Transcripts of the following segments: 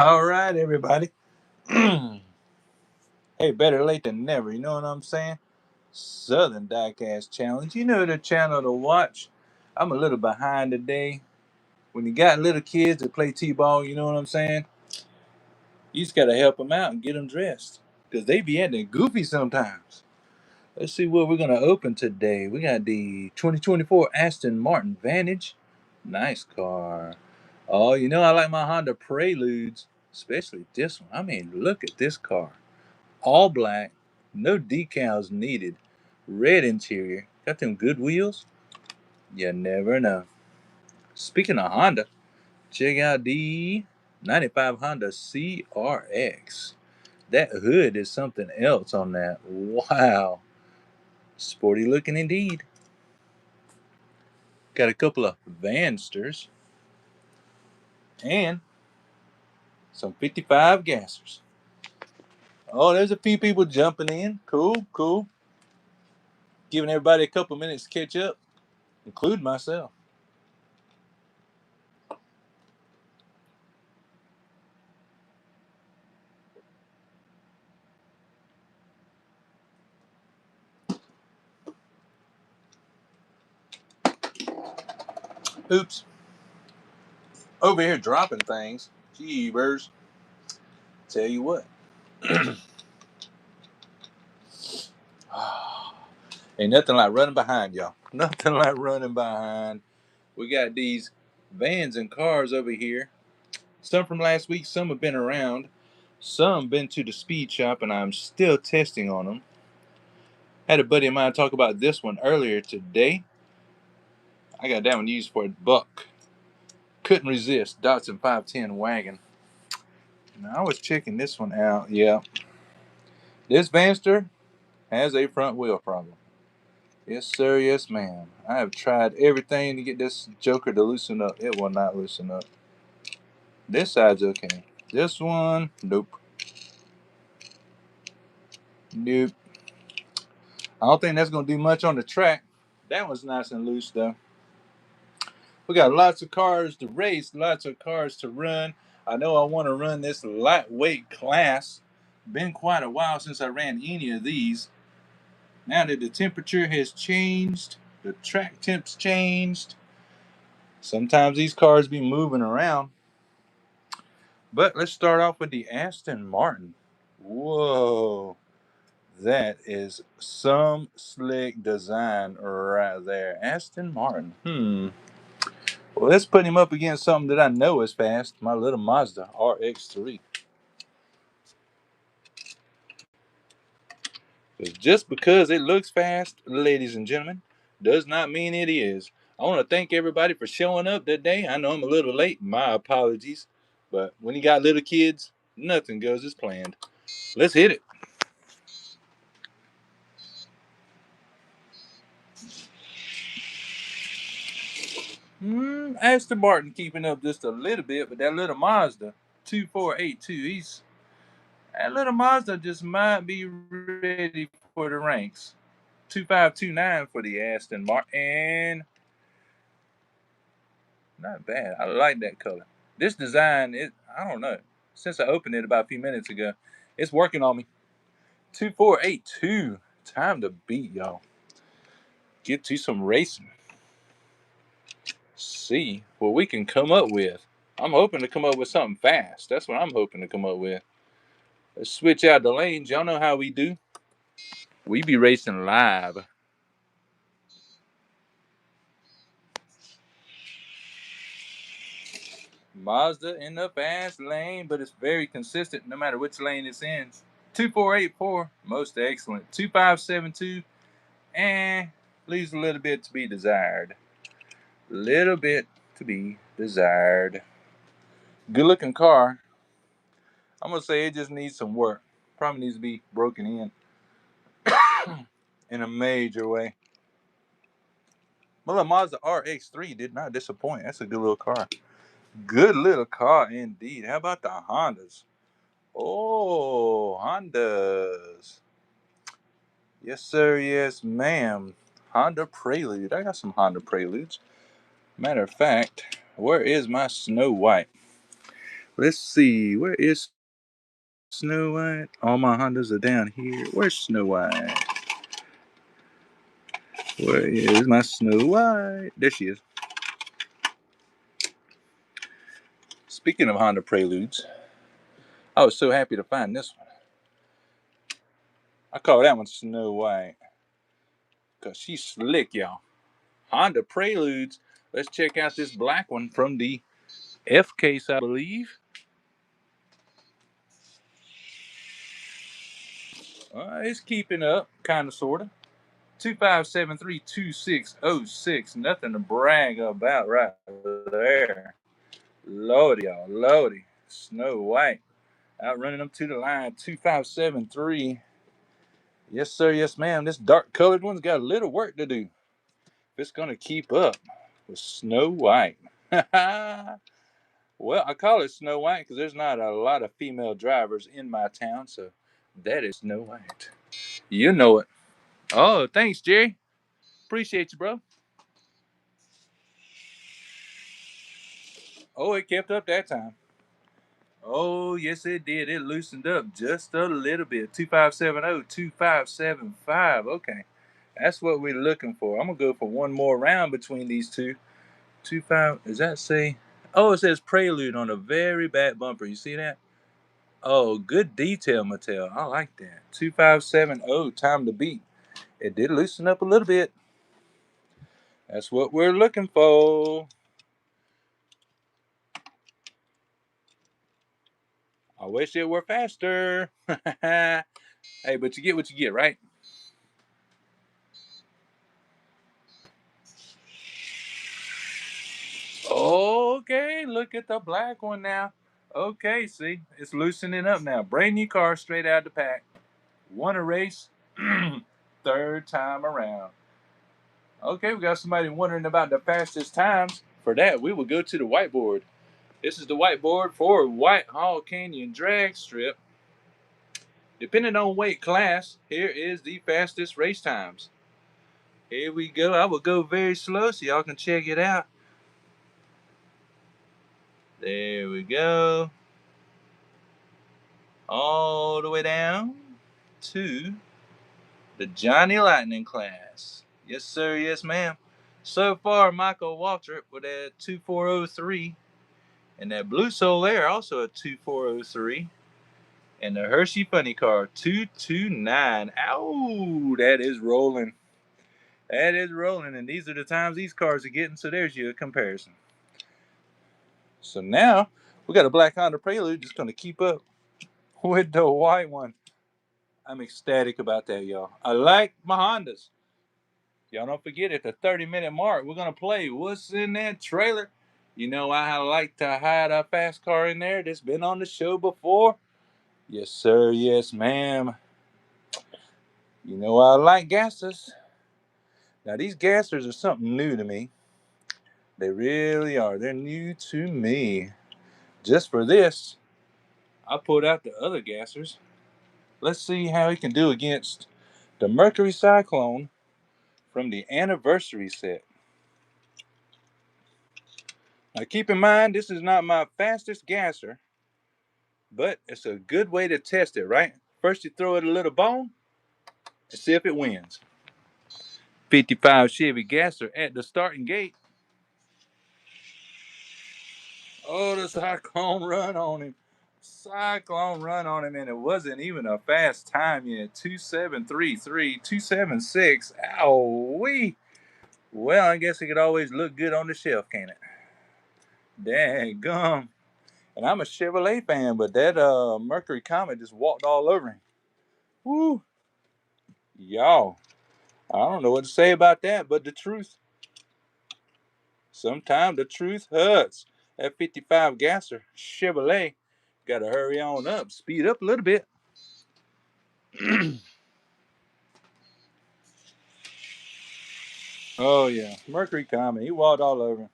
All right, everybody. Hey, better late than never. You know what I'm saying? Southern Diecast Challenge. You know the channel to watch. I'm a little behind today. When you got little kids that play t-ball, you know what I'm saying? You just gotta help them out and get them dressed, cause they be acting goofy sometimes. Let's see what we're gonna open today. We got the 2024 Aston Martin Vantage. Nice car. Oh, you know I like my Honda Preludes, especially this one. I mean, look at this car. All black, no decals needed, red interior. Got them good wheels? You never know. Speaking of Honda, check out the 95 Honda CRX. That hood is something else on that. Wow. Sporty looking indeed. Got a couple of Vansters and some 55 gassers. Oh, there's a few people jumping in. Cool, cool. Giving everybody a couple minutes to catch up, including myself. Oops. Over here dropping things. Jeebers. Tell you what. Ain't nothing like running behind, y'all. Nothing like running behind. We got these vans and cars over here. Some from last week, some have been around. Some been to the speed shop, and I'm still testing on them. Had a buddy of mine talk about this one earlier today. I got that one used for a buck. Couldn't resist. Datsun 510 wagon. Now, I was checking this one out. Yeah. This Vanster has a front wheel problem. Yes, sir. Yes, ma'am. I have tried everything to get this joker to loosen up. It will not loosen up. This side's okay. This one, nope. Nope. I don't think that's going to do much on the track. That one's nice and loose, though. We got lots of cars to race, lots of cars to run. I know I want to run this lightweight class. Been quite a while since I ran any of these. Now that the temperature has changed, the track temp's changed. Sometimes these cars be moving around. But let's start off with the Aston Martin. Whoa. That is some slick design right there. Aston Martin. Well, let's put him up against something that I know is fast. My little Mazda RX-3. Just because it looks fast, ladies and gentlemen, does not mean it is. I want to thank everybody for showing up today. I know I'm a little late. My apologies. But when you got little kids, nothing goes as planned. Let's hit it. Aston Martin keeping up just a little bit, but that little Mazda 2482, that little Mazda just might be ready for the ranks. 2529 for the Aston Martin. Not bad. I like that color. This design, I don't know. Since I opened it about a few minutes ago, it's working on me. 2482. Time to beat, y'all. Get to some racing. See what we can come up with. I'm hoping to come up with something fast. That's what I'm hoping to come up with. Let's switch out the lanes. Y'all know how we do. We be racing live. Mazda in the fast lane, but it's very consistent no matter which lane it's in. 2484, most excellent. 2572, leaves a little bit to be desired. Little bit to be desired. Good looking car. I'm gonna say it just needs some work. Probably needs to be broken in a major way. Well, the Mazda RX-3 did not disappoint. That's a good little car. Good little car indeed. How about the Hondas? Oh, Hondas. Yes, sir. Yes, ma'am. Honda Prelude. I got some Honda Preludes. Matter of fact, where is my Snow White? Let's see. Where is Snow White? All my Hondas are down here. Where's Snow White? Where is my Snow White? There she is. Speaking of Honda Preludes, I was so happy to find this one. I call that one Snow White because she's slick, y'all. Honda Preludes. Let's check out this black one from the F case, I believe. It's keeping up, kind of, sort of. 25732606. Nothing to brag about right there. Lordy, y'all. Lordy. Snow White. Outrunning them to the line. 2573. Yes, sir. Yes, ma'am. This dark colored one's got a little work to do if it's going to keep up with Snow White. Well, I call it Snow White because there's not a lot of female drivers in my town, so that is Snow White. You know it. Oh, thanks, Jerry. Appreciate you, bro. Oh, it kept up that time. Oh, yes, it did. It loosened up just a little bit. 2570, 2575. Okay. That's what we're looking for. I'm going to go for one more round between these two. 25, does that say? Oh, it says Prelude on a very bad bumper. You see that? Oh, good detail, Mattel. I like that. 2570, time to beat. It did loosen up a little bit. That's what we're looking for. I wish it were faster. Hey, but you get what you get, right? Okay, look at the black one now. Okay, see, it's loosening up now. Brand new car straight out of the pack. Won a race, third time around. Okay, we got somebody wondering about the fastest times. For that, we will go to the whiteboard. This is the whiteboard for Whitehall Canyon Drag Strip. Depending on weight class, here is the fastest race times. Here we go. I will go very slow so y'all can check it out. There we go. All the way down to the Johnny Lightning class. Yes, sir. Yes, ma'am. So far, Michael Waltrip with a 2403. And that Blue Soul Air also a 2403. And the Hershey Funny Car 229. Ow, that is rolling. That is rolling. And these are the times these cars are getting. So there's your comparison. So now we got a black Honda Prelude just going to keep up with the white one. I'm ecstatic about that, y'all. I like my Hondas. Y'all don't forget at the 30-minute mark, we're going to play What's in That Trailer. You know I like to hide a fast car in there that's been on the show before. Yes, sir. Yes, ma'am. You know I like gassers. Now, these gassers are something new to me. They really are. They're new to me. Just for this, I pulled out the other gassers. Let's see how he can do against the Mercury Cyclone from the anniversary set. Now keep in mind, this is not my fastest gasser, but it's a good way to test it, right? First you throw it a little bone and see if it wins. 55 Chevy gasser at the starting gate. Oh, the Cyclone run on him. Cyclone run on him, and it wasn't even a fast time yet. 2733, 276. Ow-wee. Well, I guess it could always look good on the shelf, can't it? Daggum. And I'm a Chevrolet fan, but that Mercury Comet just walked all over him. Woo. Y'all. I don't know what to say about that, but the truth. Sometimes the truth hurts. That 55 gasser Chevrolet got to hurry on up, speed up a little bit. Oh, yeah. Mercury Comet. He walked all over him.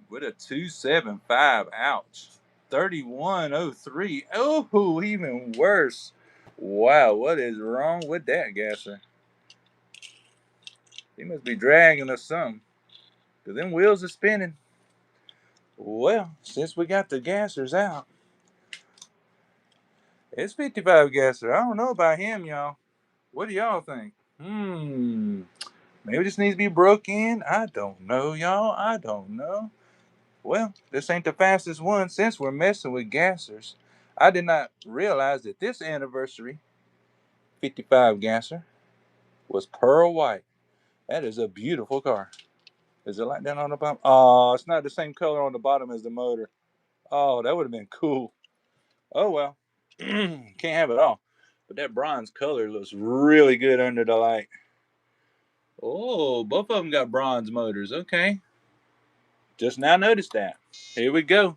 With a 275. Ouch. 3103. Oh, even worse. Wow, what is wrong with that gasser? He must be dragging or something. Because them wheels are spinning. Well, since we got the gassers out, it's 55 gasser. I don't know about him, y'all. What do y'all think? Maybe this needs to be broke in. I don't know, y'all. I don't know. Well, this ain't the fastest one since we're messing with gassers. I did not realize that this anniversary 55 gasser was pearl white. That is a beautiful car. Is it like that on the bottom? Oh, it's not the same color on the bottom as the motor. Oh, that would have been cool. Oh well. Can't have it all. But that bronze color looks really good under the light. Oh, both of them got bronze motors. Okay. Just now noticed that. Here we go.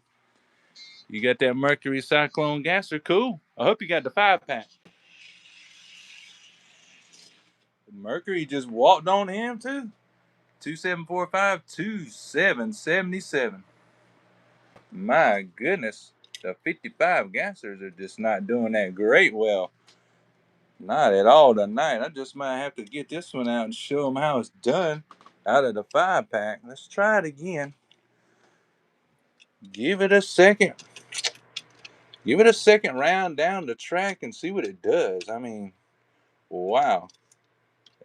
You got that Mercury Cyclone gasser. Cool. I hope you got the 5-pack. Mercury just walked on him too. 2745 2777. My goodness. The 55 gassers are just not doing that great well. Not at all tonight. I just might have to get this one out and show them how it's done out of the 5-pack. Let's try it again. Give it a second. Give it a second round down the track and see what it does. I mean, wow.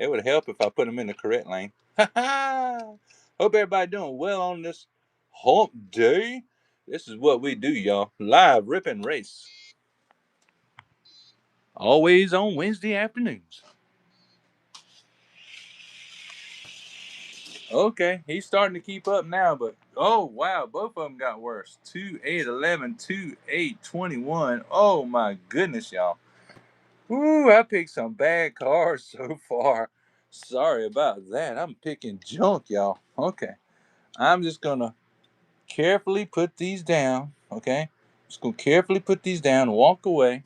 It would help if I put them in the correct lane. Hope everybody doing well on this hump day. This is what we do, y'all. Live rip and race. Always on Wednesday afternoons. Okay, he's starting to keep up now, but oh wow, both of them got worse. 2-8-11, 2-8-21. Oh my goodness, y'all. Ooh, I picked some bad cars so far. Sorry about that. I'm picking junk, y'all. Okay. I'm just gonna carefully put these down. Okay. Just gonna carefully put these down and walk away.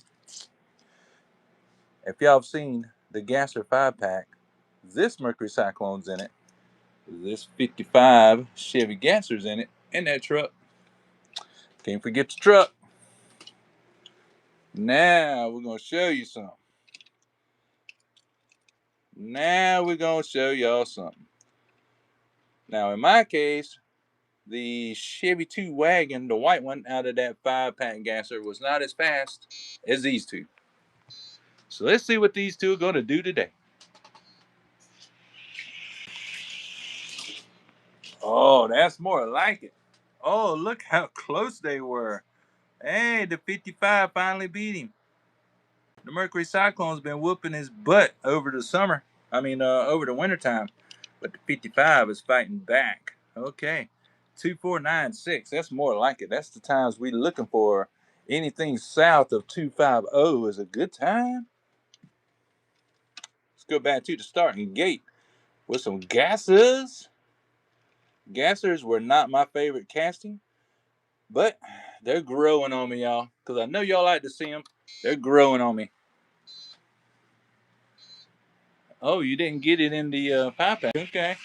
If y'all have seen the Gasser 5-pack, this Mercury Cyclone's in it. This 55 Chevy Gasser's in it. And that truck. Can't forget the truck. Now we're gonna show you something. Now we're gonna show y'all something. Now in my case, the Chevy 2 wagon, the white one out of that 5-pack gasser, was not as fast as these two. So let's see what these two are going to do today. Oh, that's more like it. Oh, look how close they were. Hey, the 55 finally beat him. The Mercury Cyclone's been whooping his butt over the summer. Over the wintertime. But the 55 is fighting back. Okay. 2496. That's more like it. That's the times we're looking for. Anything south of 250 is a good time. Let's go back to the starting gate with some gassers. Gassers were not my favorite casting, but they're growing on me, y'all. Because I know y'all like to see them. They're growing on me. Oh, you didn't get it in the 5-pack. Okay.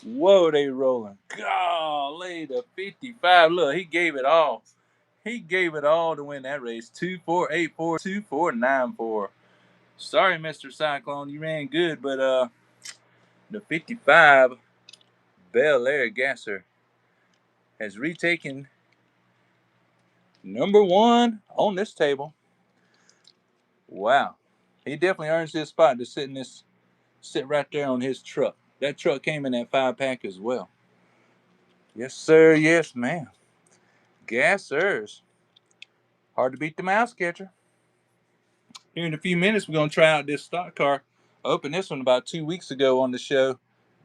Whoa, they rolling. Golly, the 55. Look, he gave it all. He gave it all to win that race. 2484, 2494. Sorry, Mr. Cyclone. You ran good, but the 55 Bel Air Gasser has retaken number one on this table. Wow. He definitely earns his spot to sit right there on his truck. That truck came in that 5-pack as well. Yes, sir. Yes, ma'am. Gassers. Hard to beat the mouse catcher. Here in a few minutes, we're going to try out this stock car. I opened this one about 2 weeks ago on the show.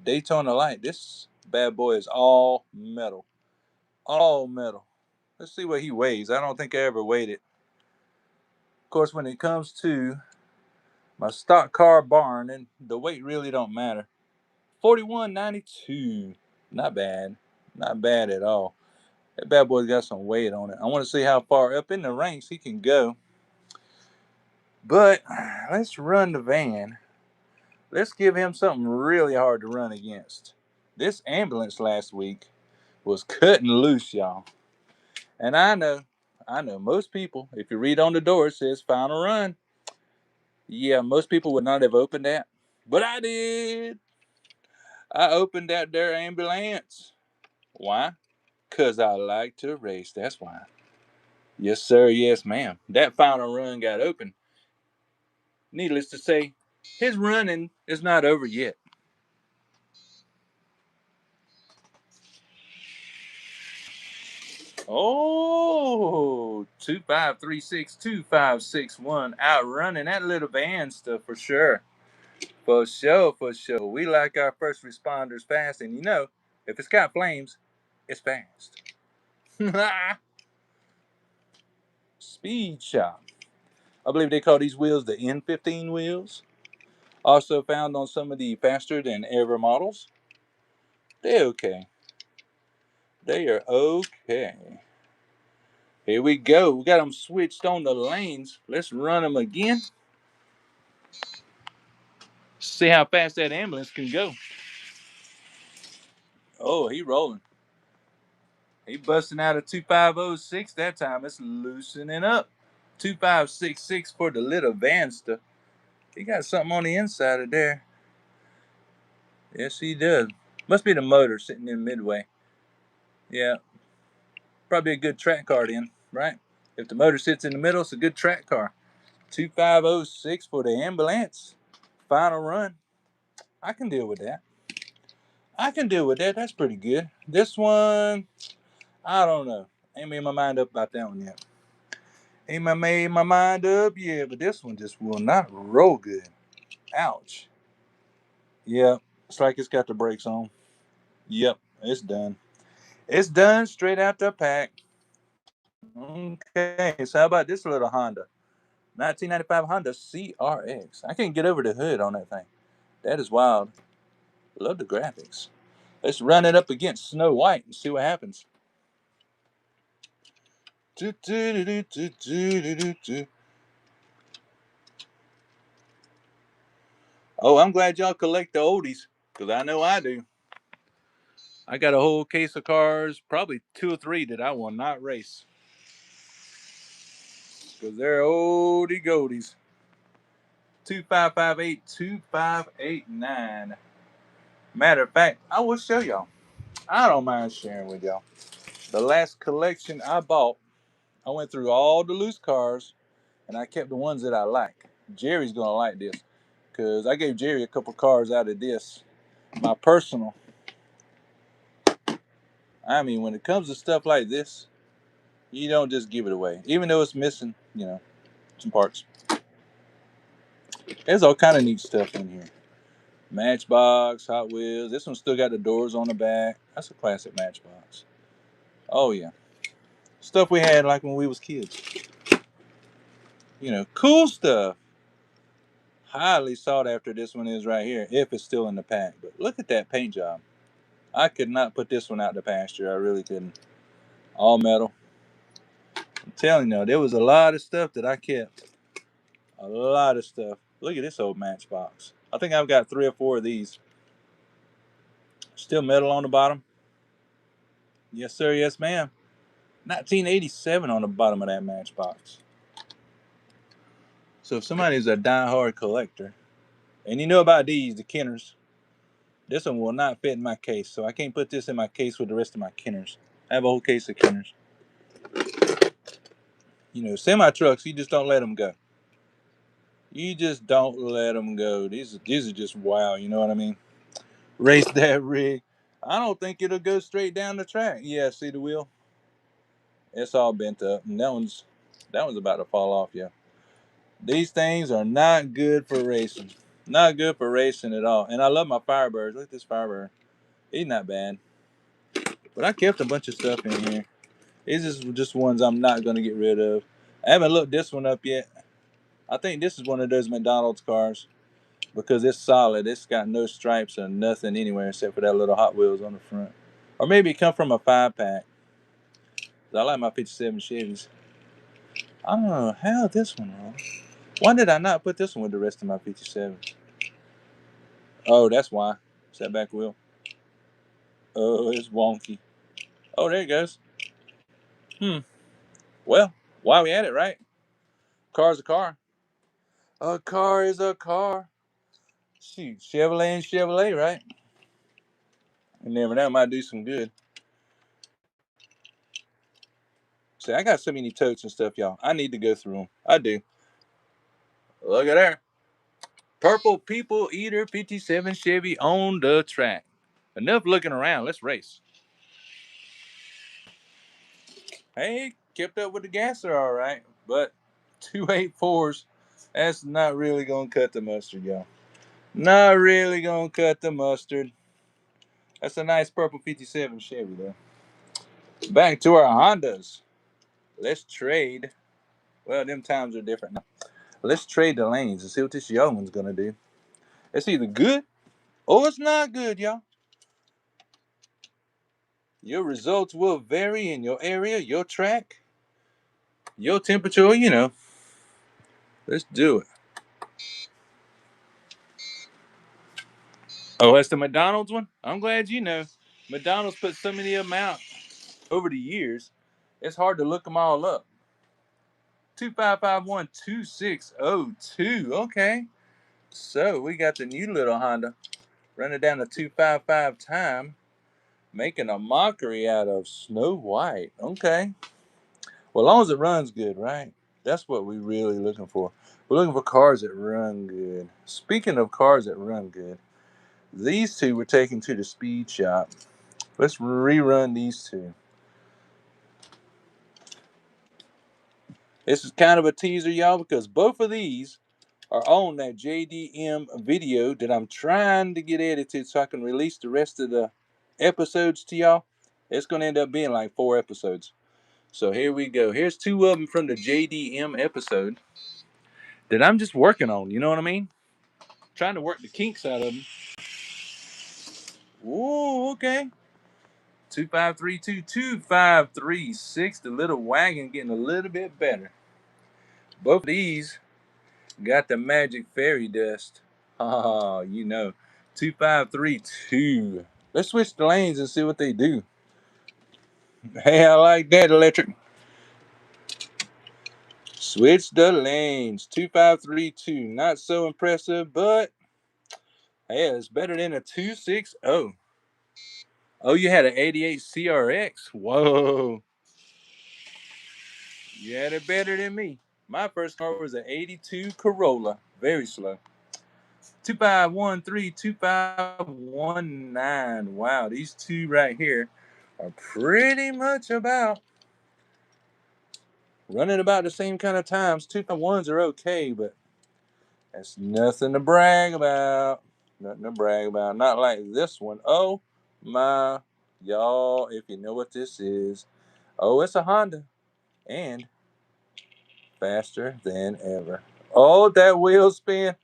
Daytona Light. This bad boy is all metal. All metal. Let's see what he weighs. I don't think I ever weighed it. Of course, when it comes to my stock car barn, and the weight really don't matter. 4192. Not bad. Not bad at all. That bad boy's got some weight on it. I want to see how far up in the ranks he can go. But let's run the van. Let's give him something really hard to run against. This ambulance last week was cutting loose, y'all. And I know most people, if you read on the door, it says final run. Yeah, most people would not have opened that. But I did. I opened that there ambulance. Why? 'Cause I like to race, that's why. Yes, sir, yes, ma'am. That final run got open. Needless to say, his running is not over yet. Oh, 2536, 2561, outrunning that little van stuff for sure. For sure, for sure. We like our first responders fast, and you know, if it's got flames, it's fast. Speed shop. I believe they call these wheels the N15 wheels. Also found on some of the faster than ever models. They're okay. They are okay. Here we go. We got them switched on the lanes. Let's run them again. See how fast that ambulance can go. Oh, he rolling. He busting out a 2506 that time. It's loosening up. 2566 for the little Vanster. He got something on the inside of there. Yes, he does. Must be the motor sitting in midway. Yeah, probably a good track car then, right? If the motor sits in the middle, it's a good track car. 2506 for the ambulance. Final run. I can deal with that. I can deal with that. That's pretty good. This one, I don't know. Ain't made my mind up about that one yet. Ain't made my mind up yet, but this one just will not roll good. Ouch. Yep. It's like it's got the brakes on. Yep. It's done. It's done straight out the pack. Okay. So how about this little Honda? 1995 Honda CRX. I can't get over the hood on that thing. That is wild. Love the graphics. Let's run it up against Snow White and see what happens. Oh, I'm glad y'all collect the oldies, because I know I do. I got a whole case of cars, probably 2 or 3 that I will not race. Because they're oldie goldies. 2558, 2589. Matter of fact, I will show y'all. I don't mind sharing with y'all. The last collection I bought, I went through all the loose cars and I kept the ones that I like. Jerry's gonna like this because I gave Jerry a couple cars out of this. My personal. I mean, when it comes to stuff like this, you don't just give it away, even though it's missing, some parts. There's all kind of neat stuff in here. Matchbox, Hot Wheels. This one still got the doors on the back. That's a classic Matchbox. Oh yeah, stuff we had like when we was kids. Cool stuff. Highly sought after this one is right here, if it's still in the pack. But look at that paint job. I could not put this one out to pasture. I really couldn't. All metal. I'm telling you, there was a lot of stuff that I kept. A lot of stuff. Look at this old Matchbox. I think I've got 3 or 4 of these. Still metal on the bottom. Yes, sir. Yes, ma'am. 1987 on the bottom of that Matchbox. So if somebody's a die-hard collector, and you know about these, the Kenners, this one will not fit in my case, so I can't put this in my case with the rest of my Kenners. I have a whole case of Kenners. Semi-trucks, you just don't let them go. You just don't let them go. These are just wow, you know what I mean? Race that rig. I don't think it'll go straight down the track. Yeah, see the wheel? It's all bent up. And that one's about to fall off, yeah. These things are not good for racing. Not good for racing at all. And I love my Firebirds. Look at this Firebird. He's not bad. But I kept a bunch of stuff in here. These is just ones I'm not going to get rid of. I haven't looked this one up yet. I think this is one of those McDonald's cars because it's solid. It's got no stripes or nothing anywhere except for that little Hot Wheels on the front. Or maybe it come from a 5-pack. I like my 57 Chevys. I don't know how this one rolled. Why did I not put this one with the rest of my 57? Oh, that's why. It's that back wheel. Oh, it's wonky. Oh, there it goes. Well, why we at it, right? Car's a car. A car is a car. Shoot, Chevrolet and Chevrolet, right? You never know, might do some good. See, I got so many totes and stuff, y'all. I need to go through them. I do. Look at there. Purple People Eater 57 Chevy on the track. Enough looking around. Let's race. Hey, kept up with the gasser all right, but 284s, that's not really going to cut the mustard, y'all. Not really going to cut the mustard. That's a nice purple 57 Chevy, though. Back to our Hondas. Let's trade. Well, them times are different now. Let's trade the lanes and see what this young one's going to do. It's either good or it's not good, y'all. Your results will vary in your area, your track, your temperature, you know. Let's do it. Oh, that's the McDonald's one? I'm glad you know. McDonald's put so many of them out over the years, it's hard to look them all up. 25512602. Okay. So we got the new little Honda running down the 255 time, making a mockery out of Snow White. Okay. Well, as long as it runs good, right? That's what we're really looking for. We're looking for cars that run good. Speaking of cars that run good, these two were taken to the speed shop. Let's rerun these two. This is kind of a teaser, y'all, because both of these are on that JDM video that I'm trying to get edited so I can release the rest of the episodes to y'all. It's going to end up being like 4 episodes. So here we go. Here's 2 of them from the JDM episode that I'm just working on. You know what I mean? Trying to work the kinks out of them. Ooh, okay. 25322536. The little wagon getting a little bit better. Both of these got the magic fairy dust. Oh, you know. 2532. Let's switch the lanes and see what they do. Hey, I like that, electric. Switch the lanes. 2532. Not so impressive, but hey, it's better than a 260. Oh, you had an 88 CRX? Whoa. You had it better than me. My first car was an 82 Corolla. Very slow. 25132519. Wow, these two right here are pretty much about running about the same kind of times. 251s are okay, but that's nothing to brag about. Nothing to brag about. Not like this one. Oh my, y'all, if you know what this is. Oh, it's a Honda. And faster than ever. Oh, that wheel spin.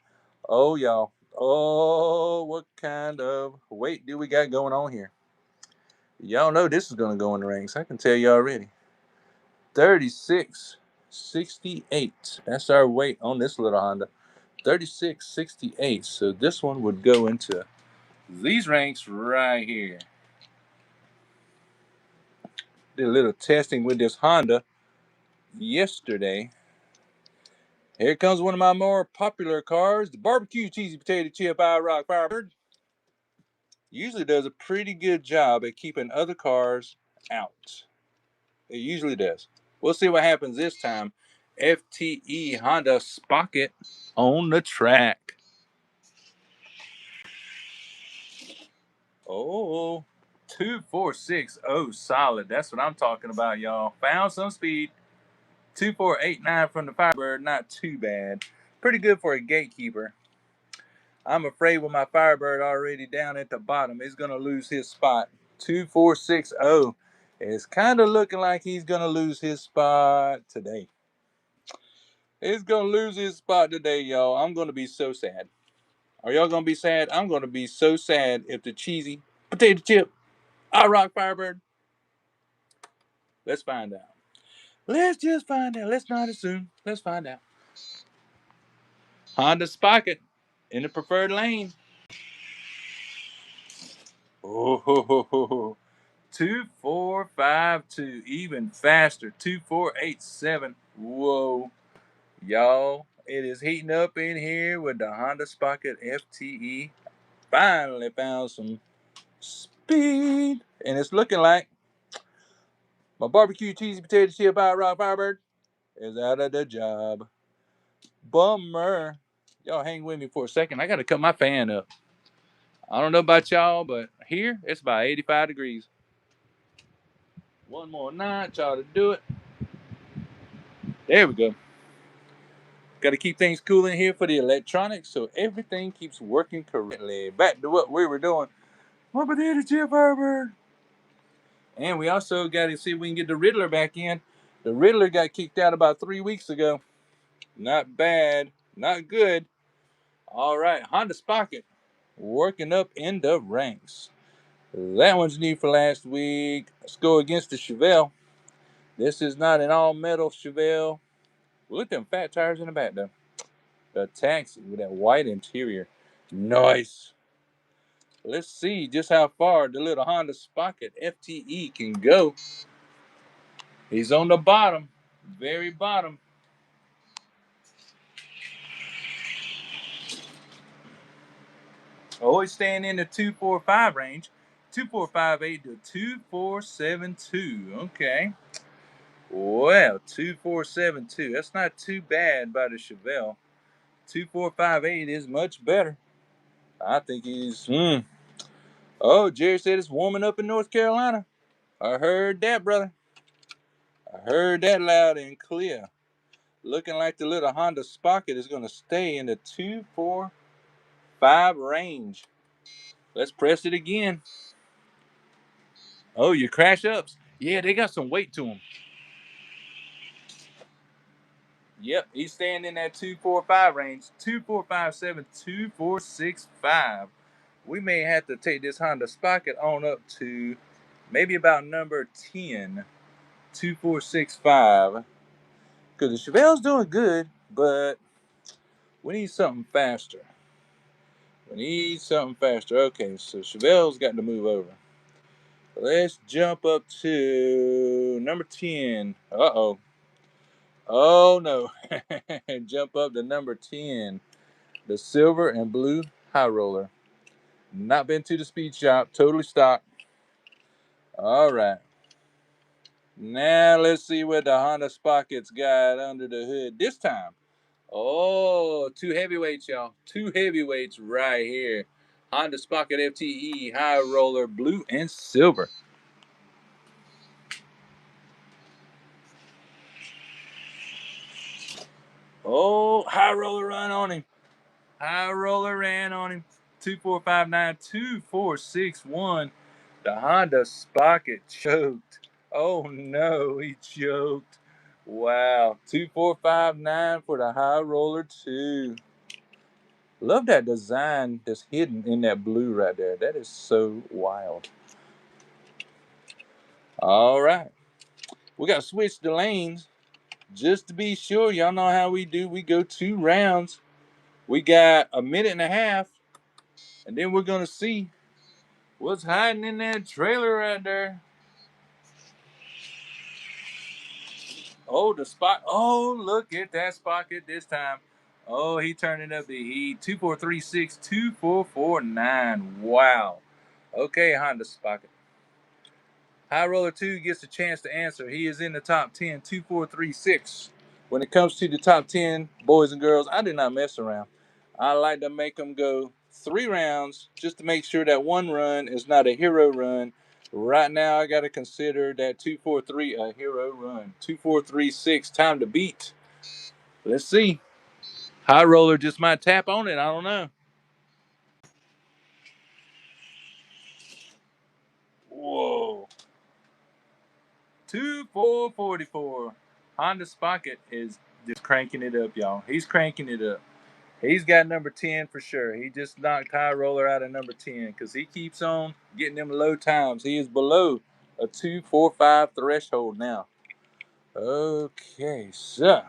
Oh, y'all. Oh, what kind of weight do we got going on here? Y'all know this is going to go in the ranks. I can tell you already. 3668. That's our weight on this little Honda. 3668. So this one would go into these ranks right here. Did a little testing with this Honda yesterday. Here comes one of my more popular cars, the barbecue cheesy potato chip IROC Firebird. Usually does a pretty good job at keeping other cars out. It usually does. We'll see what happens this time. FTE Honda Sprocket on the track. Oh, 2460 solid. That's what I'm talking about, y'all. Found some speed. 2489 from the Firebird. Not too bad. Pretty good for a gatekeeper. I'm afraid with my Firebird already down at the bottom, he's going to lose his spot. 2460. It's kind of looking like he's going to lose his spot today. He's going to lose his spot today, y'all. I'm going to be so sad. Are y'all going to be sad? I'm going to be so sad if the cheesy potato chip IROC Firebird. Let's find out. Let's just find out. Let's not assume. Let's find out. Honda Sprocket in the preferred lane. Oh, 2452, even faster. 2487. Whoa, y'all! It is heating up in here with the Honda Sprocket FTE. Finally found some speed, and it's looking like My barbecue cheesy potato chip High Rock Firebird is out of the job. Bummer. Y'all hang with me for a second. I got to cut my fan up. I don't know about y'all, but here it's about 85 degrees. One more notch ought to do it. There we go. Got to keep things cool in here for the electronics so everything keeps working correctly. Back to what we were doing. My potato chip Firebird. And we also got to see if we can get the Riddler back in. The Riddler got kicked out about 3 weeks ago. Not bad. Not good. All right. Honda Sprocket working up in the ranks. That one's new for last week. Let's go against the Chevelle. This is not an all-metal Chevelle. Look at them fat tires in the back, though. The Taxi with that white interior. Nice. Let's see just how far the little Honda Sprocket FTE can go. He's on the bottom. Very bottom. Always staying in the 245 range. 2458 to 2472. Okay. Well, 2472. That's not too bad by the Chevelle. 2458 is much better. I think he's. Oh, Jerry said it's warming up in North Carolina. I heard that, brother. I heard that loud and clear. Looking like the little Honda Sprocket is going to stay in the 245 range. Let's press it again. Oh, your crash ups. Yeah, they got some weight to them. Yep, he's staying in that 245 range. 2457, 2465. We may have to take this Honda Sprocket on up to maybe about number 10. 2465. Because the Chevelle's doing good, but we need something faster. We need something faster. Okay, so Chevelle's got to move over. Let's jump up to number 10. Uh-oh. Oh, no. Jump up to number 10. The silver and blue high roller. Not been to the speed shop. Totally stock. All right. Now let's see what the Honda Sprocket's got under the hood this time. Oh, two heavyweights, y'all. Two heavyweights right here. Honda Sprocket FTE high roller blue and silver. Oh, high roller run on him. High roller ran on him. 2459, 2461. The Honda Sprocket choked. Oh no, he choked. Wow. 2459 for the high roller 2. Love that design that's hidden in that blue right there. That is so wild. All right. We got to switch the lanes just to be sure. Y'all know how we do. We go 2 rounds. We got a minute and a half. And then we're going to see what's hiding in that trailer right there. Oh, the spot. Oh, look at that Sprocket this time. Oh, he turning up the heat. 2436, 2449. Wow. Okay, Honda Sprocket. High Roller 2 gets a chance to answer. He is in the top 10, 2436. When it comes to the top 10, boys and girls, I do not mess around. I like to make them go 3 rounds just to make sure that one run is not a hero run. Right now, I got to consider that 243 a hero run. 2436, time to beat. Let's see. High Roller just might tap on it. I don't know. Whoa. 2444. Honda Sprocket is just cranking it up, y'all. He's cranking it up. He's got number 10 for sure. He just knocked High Roller out of number 10 because he keeps on getting them low times. He is below a 245 threshold now. Okay, so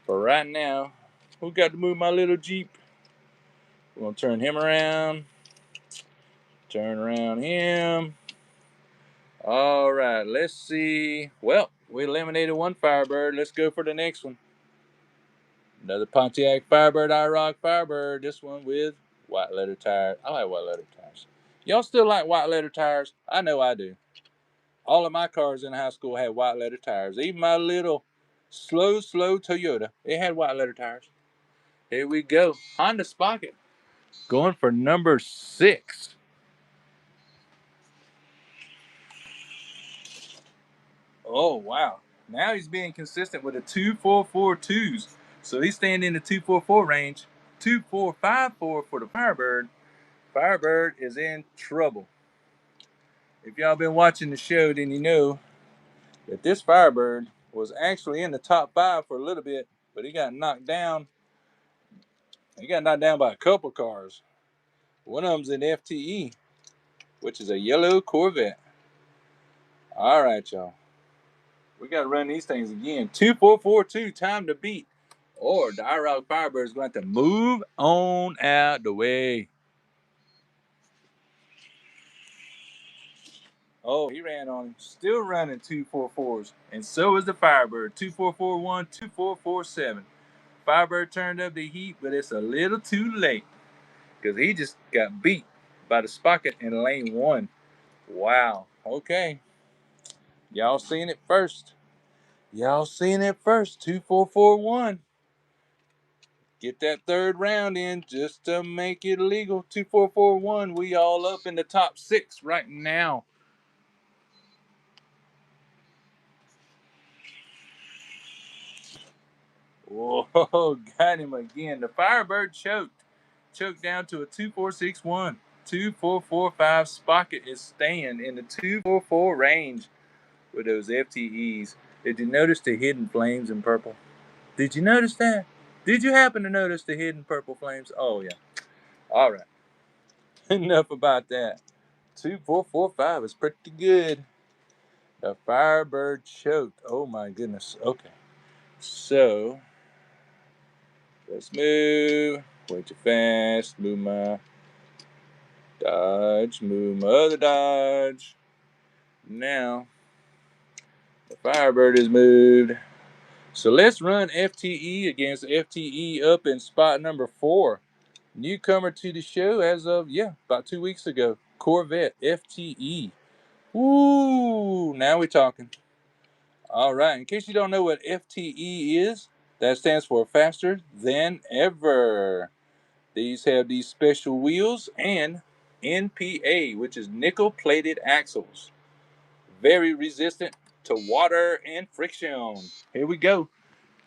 for right now, we got to move my little Jeep. We're going to turn him around. Turn around him. All right, let's see. Well, we eliminated one Firebird. Let's go for the next one. Another Pontiac Firebird, IROC Firebird. This one with white letter tires. I like white letter tires. Y'all still like white letter tires? I know I do. All of my cars in high school had white letter tires. Even my little slow Toyota, it had white letter tires. Here we go. Honda Sprocket going for number 6. Oh, wow. Now he's being consistent with the 2.442s. So he's staying in the 2.44 range. 2.454 for the Firebird. Firebird is in trouble. If y'all been watching the show, then you know that this Firebird was actually in the top 5 for a little bit, but he got knocked down. He got knocked down by a couple cars. One of them's an FTE, which is a yellow Corvette. All right, y'all. We got to run these things again. 2.442, time to beat. Or the IROC Firebird is going to move on out the way. Oh, he ran on him. Still running 2.44s. And so is the Firebird. 2.441, 2.447. Firebird turned up the heat, but it's a little too late. Because he just got beat by the Sprocket in lane 1. Wow. Okay. Y'all seen it first. Y'all seen it first. 2.441. Get that third round in just to make it legal. 2.441. We all up in the top 6 right now. Whoa, got him again. The Firebird choked. Choked down to a 2.461. 2.445. Sprocket is staying in the 2.44 range with those FTEs. Did you notice the hidden flames in purple? Did you notice that? Did you happen to notice the hidden purple flames? Oh, yeah. All right. Enough about that. 2.445 is pretty good. The Firebird choked. Oh, my goodness. Okay. So, let's move. Way too fast. Move my Dodge. Move my other Dodge. Now, the Firebird is moved. So let's run FTE against FTE up in spot number 4. Newcomer to the show as of, about 2 weeks ago. Corvette FTE. Ooh, now we're talking. All right, in case you don't know what FTE is, that stands for faster than ever. These have these special wheels and NPA, which is nickel plated axles. Very resistant to water and friction. Here we go.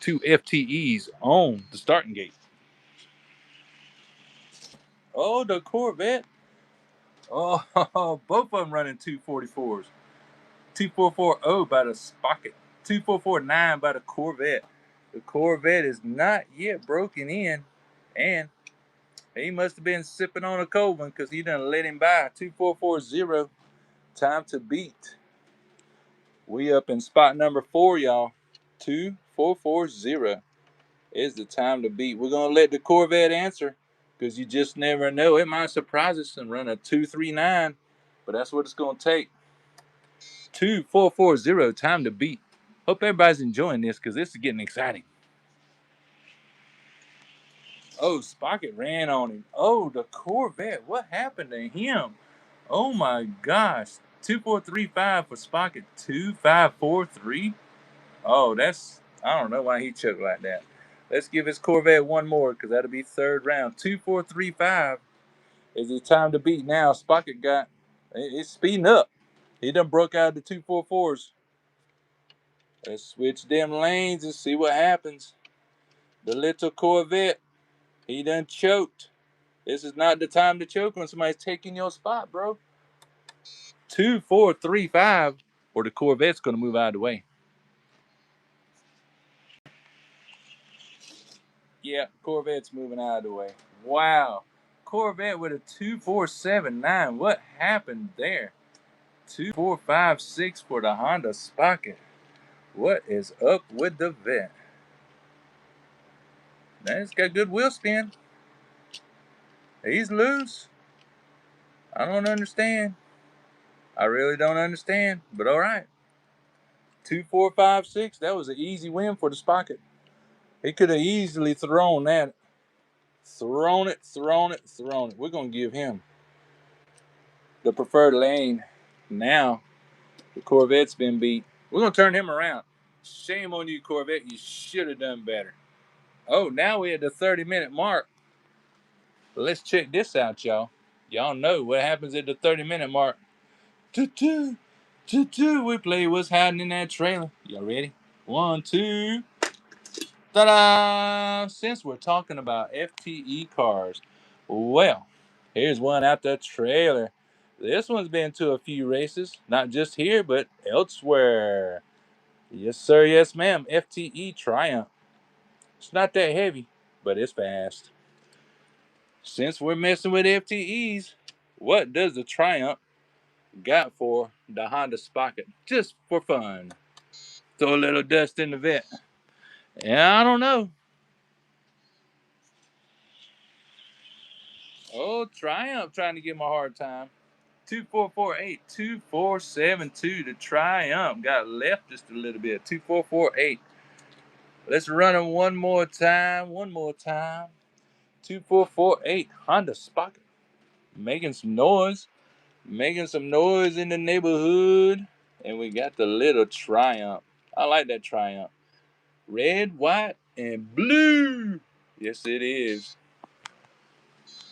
2 FTEs on the starting gate. Oh, the Corvette. Oh, both of them running 244s. 2.440 by the Sprocket. 2.449 by the Corvette. The Corvette is not yet broken in. And he must have been sipping on a cold one because he done let him by. 2.440. Time to beat. We up in spot number 4, y'all. 2.440 is the time to beat. We're going to let the Corvette answer because you just never know. It might surprise us and run a 2.39, but that's what it's going to take. 2.440, time to beat. Hope everybody's enjoying this because this is getting exciting. Oh, Sprocket ran on him. Oh, the Corvette. What happened to him? Oh my gosh. 2.435 for Sprocket. 2.543. Oh, I don't know why he choked like that. Let's give his Corvette one more because that'll be third round. 2.435 is the time to beat now. Sprocket it's speeding up. He done broke out the 2.44s. Let's switch them lanes and see what happens. The little Corvette, he done choked. This is not the time to choke when somebody's taking your spot, bro. 2.435, or the Corvette's going to move out of the way. Yeah, Corvette's moving out of the way. Wow. Corvette with a 2.479. What happened there? 2.456 for the Honda Sprocket. What is up with the vet? Man, it's got good wheel spin. He's loose. I don't understand. I really don't understand, but all right. 2.456. That was an easy win for the Sprocket. He could have easily thrown that. Thrown it. We're going to give him the preferred lane now. The Corvette's been beat. We're going to turn him around. Shame on you, Corvette. You should have done better. Oh, now we're at the 30-minute mark. Let's check this out, y'all. Y'all know what happens at the 30-minute mark. Choo-choo, choo-choo. We play what's hiding in that trailer. Y'all ready? 1, 2. Ta-da! Since we're talking about FTE cars, well, here's one out the trailer. This one's been to a few races, not just here, but elsewhere. Yes, sir. Yes, ma'am. FTE Triumph. It's not that heavy, but it's fast. Since we're messing with FTEs, what does the Triumph got for the Honda Sprocket? Just for fun. Throw a little dust in the vet. Yeah, I don't know. Oh, Triumph trying to give him a hard time. 2448 2472 to Triumph. Got left just a little bit. 2448. Let's run him one more time. One more time. 2448 Honda Sprocket. Making some noise. Making some noise in the neighborhood. And we got the little Triumph. I like that Triumph. Red, white, and blue. Yes, it is.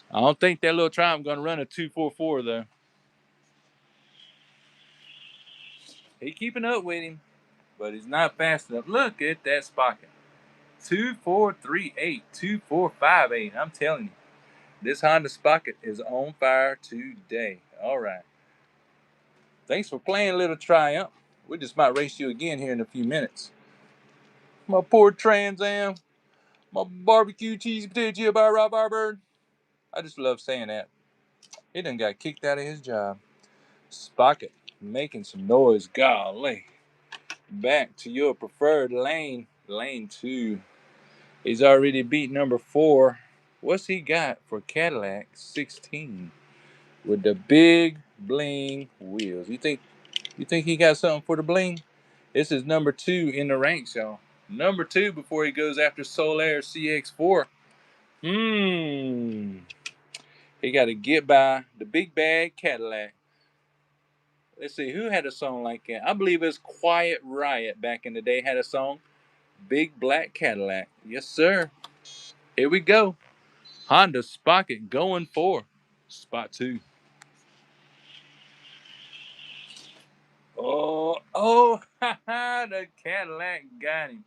I don't think that little Triumph going to run a 244 though. He keeping up with him, but he's not fast enough. Look at that Sprocket. 2438, 2458. I'm telling you, this Honda Sprocket is on fire today. All right. Thanks for playing, little Triumph. We just might race you again here in a few minutes. My poor Trans Am. My barbecue cheese potato chip by Rob Arbird. I just love saying that. He done got kicked out of his job. Sprocket making some noise. Golly. Back to your preferred lane. Lane 2. He's already beat number 4. What's he got for Cadillac 16 with the big bling wheels? You think he got something for the bling? This is number 2 in the ranks, y'all. Number 2 before he goes after Solaire CX4. He got to get by the big bad Cadillac. Let's see, who had a song like that? I believe it was Quiet Riot back in the day had a song. Big Black Cadillac. Yes, sir. Here we go. Honda Sprocket going for spot 2. Oh, the Cadillac got him.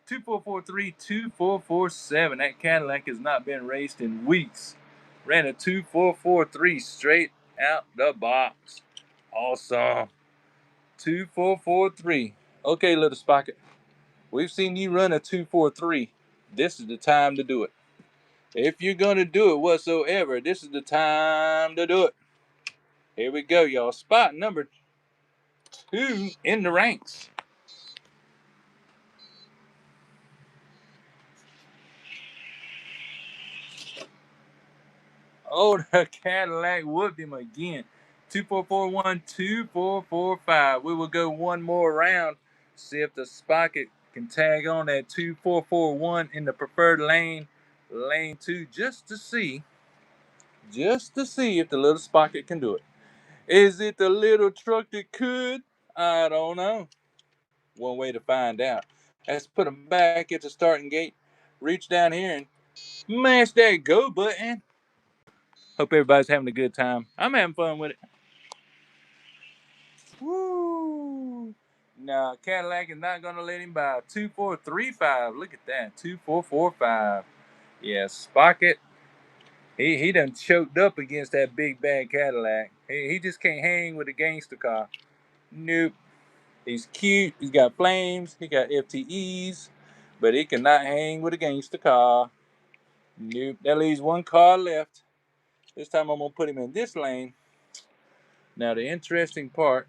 2443, 2447. That Cadillac has not been raced in weeks. Ran a 2443 straight out the box. Awesome. 2443. Okay, little Sprocket. We've seen you run a 243. This is the time to do it. If you're going to do it whatsoever, this is the time to do it. Here we go, y'all. Spot number 2 in the ranks. Oh, the Cadillac whooped him again. 2441, 2445. We will go one more round. See if the Sprocket can tag on that 2441 in the preferred lane. Lane 2, just to see if the little Sprocket can do it. Is it the little truck that could? I don't know. One way to find out. Let's put them back at the starting gate. Reach down here and mash that go button. Hope everybody's having a good time. I'm having fun with it. Woo! No, Cadillac is not going to let him by. 2435. Look at that. 2445. Yeah, Sprocket. He done choked up against that big bad Cadillac. He just can't hang with a gangster car. Nope. He's cute. He's got flames. He got FTEs. But he cannot hang with a gangster car. Nope. That leaves one car left. This time I'm going to put him in this lane. Now, the interesting part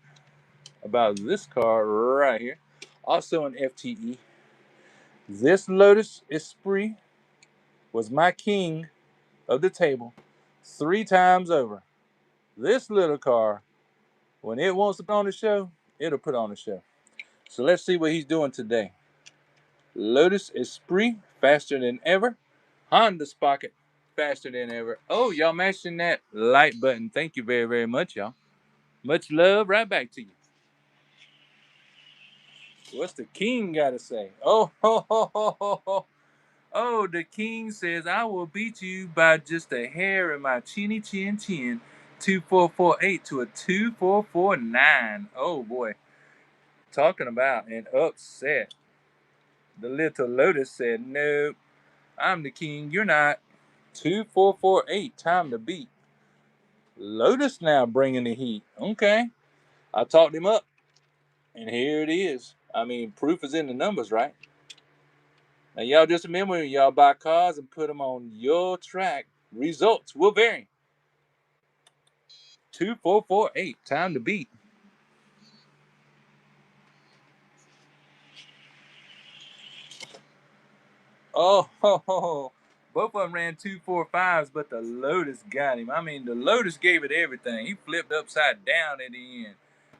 about this car right here, also an FTE, this Lotus Esprit was my king of the table 3 times over. This little car, when it wants to put on the show, it'll put on the show. So let's see what he's doing today. Lotus Esprit, faster than ever. Honda Sprocket, faster than ever. Oh, y'all mashing that like button. Thank you very, very much, y'all. Much love. Right back to you. What's the king got to say? Oh, ho, ho, ho, ho, ho. Oh, the king says, I will beat you by just a hair in my chinny chin chin. 2448 to a 2449. Oh, boy. Talking about an upset. The little Lotus said, nope, I'm the king. You're not. 2448. Time to beat. Lotus now bringing the heat. Okay. I talked him up. And here it is. I mean, proof is in the numbers, right? Now, y'all just remember when y'all buy cars and put them on your track, results will vary. 2448. Time to beat. Oh, ho, ho, ho. Both of them ran 245s, but the Lotus got him. I mean, the Lotus gave it everything. He flipped upside down at the end.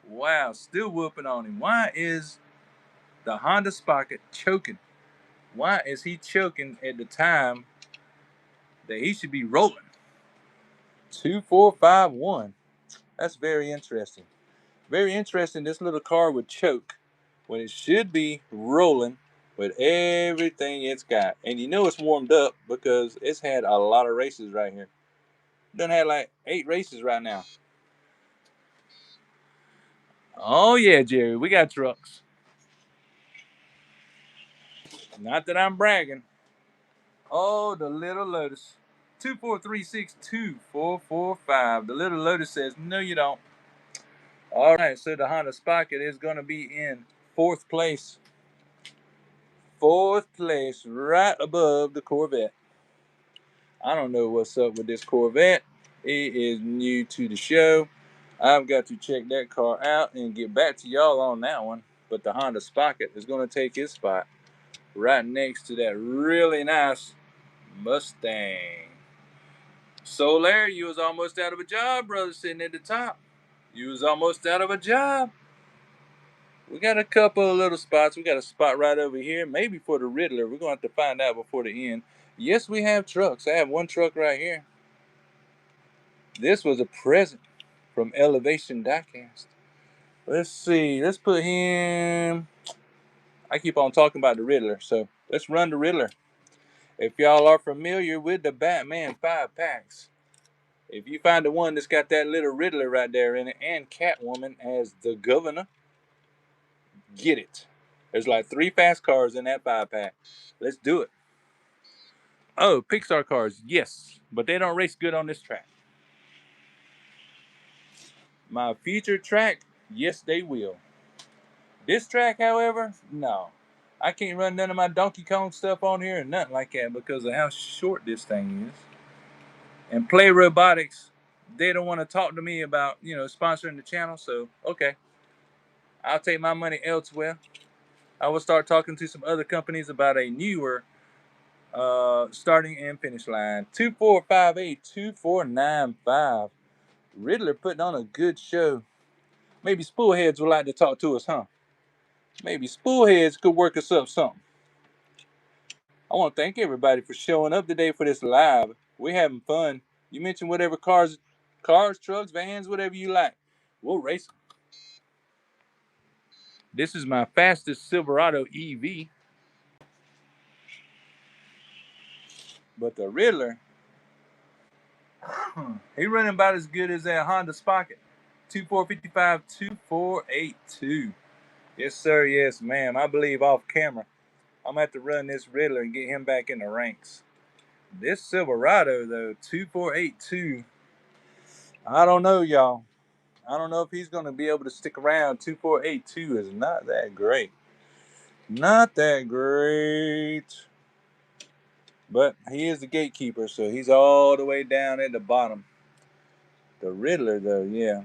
Wow, still whooping on him. Why is the Honda Sprocket choking? Why is he choking at the time that he should be rolling? 2451. That's very interesting. Very interesting. This little car would choke when it should be rolling with everything it's got. And you know it's warmed up because it's had a lot of races right here. Done had like 8 races right now. Oh yeah, Jerry, we got trucks. Not that I'm bragging. Oh, the little Lotus. 24362445. The little Lotus says, no, you don't. All right, so the Honda Sprocket is going to be in 4th place. 4th place, right above the Corvette. I don't know what's up with this Corvette. It is new to the show. I've got to check that car out and get back to y'all on that one. But the Honda Sprocket is going to take his spot right next to that really nice Mustang. So Larry, you was almost out of a job, brother, sitting at the top. You was almost out of a job. We got a couple of little spots. We got a spot right over here, maybe for the Riddler. We're going to have to find out before the end. Yes, we have trucks. I have one truck right here. This was a present from Elevation Diecast. Let's see. Let's put him. I keep on talking about the Riddler, so let's run the Riddler. If y'all are familiar with the Batman 5 packs, if you find the one that's got that little Riddler right there in it and Catwoman as the governor, get it. There's like 3 fast cars in that 5 pack. Let's do it. Oh, Pixar cars, yes, but they don't race good on this track. My future track, yes, they will. This track, however, no. I can't run none of my Donkey Kong stuff on here or nothing like that because of how short this thing is. And Play Robotics, they don't want to talk to me about, sponsoring the channel, so okay. I'll take my money elsewhere. I will start talking to some other companies about a newer starting and finish line. 24582495. Riddler putting on a good show. Maybe Spoolheads would like to talk to us, huh? Maybe Spoolheads could work us up something. I want to thank everybody for showing up today for this live. We're having fun. You mentioned whatever cars, trucks, vans, whatever you like. We'll race them. This is my fastest Silverado EV. But the Riddler, he running about as good as that Honda Sprocket. 2455 2482. Yes, sir. Yes, ma'am. I believe off camera, I'm going to have to run this Riddler and get him back in the ranks. This Silverado, though, 2482. I don't know, y'all. I don't know if he's going to be able to stick around. 2482 is not that great. Not that great. But he is the gatekeeper, so he's all the way down at the bottom. The Riddler, though, yeah.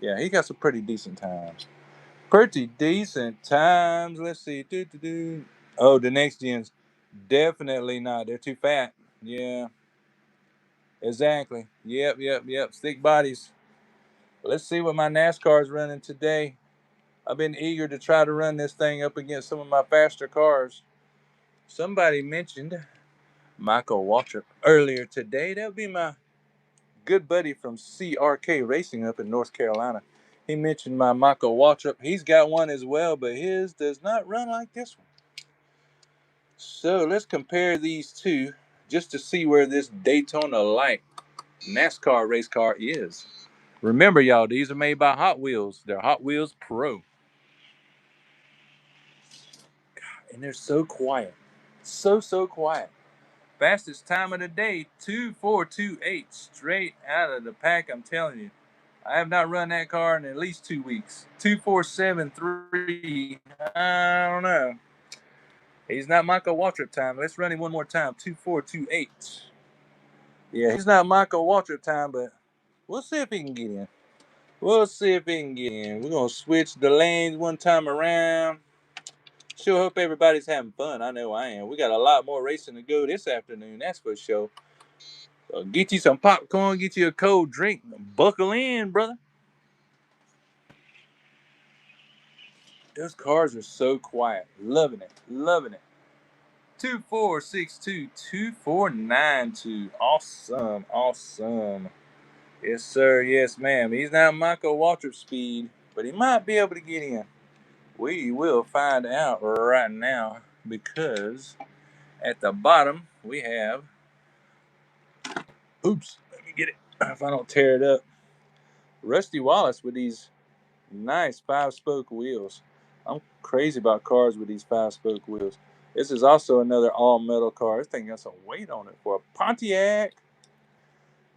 Yeah, he got some pretty decent times. Pretty decent times. Let's see. Oh, the next gens. Definitely not. They're too fat. Yeah. Exactly. Yep. Stick bodies. Let's see what my NASCAR is running today. I've been eager to try to run this thing up against some of my faster cars. Somebody mentioned Michael Waltrip earlier today. That would be my good buddy from CRK Racing up in North Carolina. He mentioned my Michael Waltrip. He's got one as well, but his does not run like this one. So let's compare these two just to see where this Daytona Light NASCAR race car is. Remember, y'all, these are made by Hot Wheels. They're Hot Wheels Pro. And they're so quiet. So quiet. Fastest time of the day, 2428, straight out of the pack. I'm telling you, I have not run that car in at least 2 weeks. 2473. I don't know. He's not Michael Waltrip time. Let's run him one more time. 2428. Yeah, he's not Michael Waltrip time, but we'll see if he can get in. We'll see if he can get in. We're gonna switch the lanes one time around. Sure hope everybody's having fun. I know I am. We got a lot more racing to go this afternoon, that's for sure. So get you some popcorn, get you a cold drink, buckle in, brother. Those cars are so quiet. Loving it. Loving it. 2462 2492. Awesome. Awesome. Yes, sir. Yes, ma'am. He's not Michael Waltrip speed, but he might be able to get in. We will find out right now because at the bottom we have. Oops. Let me get it. If I don't tear it up. Rusty Wallace with these nice 5-spoke wheels. I'm crazy about cars with these 5-spoke wheels. This is also another all-metal car. This thing got some weight on it for a Pontiac.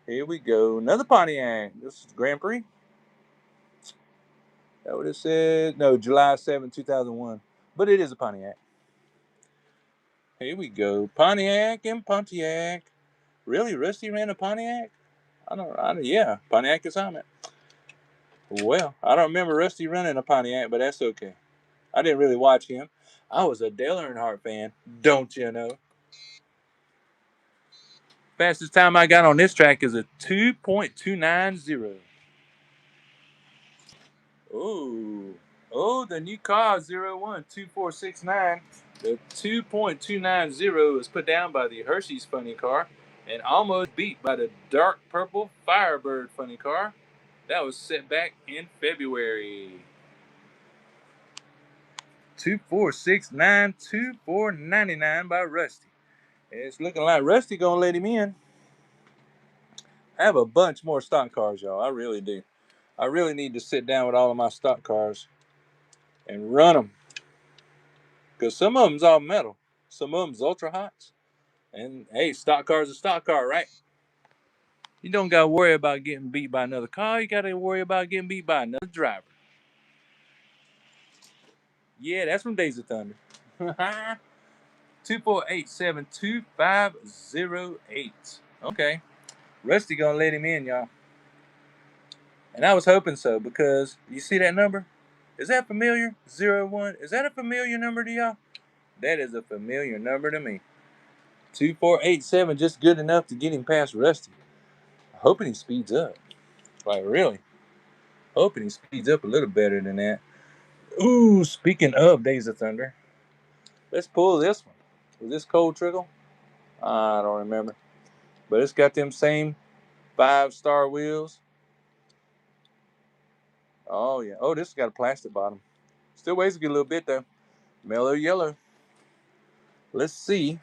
Here we go. Another Pontiac. This is Grand Prix. Is that what it said? No, July 7, 2001. But it is a Pontiac. Here we go. Pontiac and Pontiac. Really? Rusty ran a Pontiac? Yeah, Pontiac assignment. Well, I don't remember Rusty running a Pontiac, but that's okay. I didn't really watch him. I was a Dale Earnhardt fan, don't you know? Fastest time I got on this track is a 2.290. Oh, the new car 012469. The 2.290 was put down by the Hershey's funny car and almost beat by the dark purple Firebird funny car. That was set back in February. 2469 2499 by Rusty. It's looking like Rusty gonna let him in. I have a bunch more stock cars, y'all. I really do. I really need to sit down with all of my stock cars and run them. Because some of them's all metal. Some of them's ultra hots. And hey, stock car's a stock car, right? You don't got to worry about getting beat by another car. You got to worry about getting beat by another driver. Yeah, that's from Days of Thunder. 248-72508. Okay. Rusty gonna let him in, y'all. And I was hoping so because you see that number? Is that familiar? 01. Is that a familiar number to y'all? That is a familiar number to me. 2487, just good enough to get him past Rusty. Hoping he speeds up. Like, really. Hoping he speeds up a little better than that. Ooh, speaking of Days of Thunder, let's pull this one. Was this Cold Trickle? I don't remember. But it's got them same 5-star wheels. Oh, yeah. Oh, this has got a plastic bottom. Still weighs a good little bit, though. Mellow yellow. Let's see.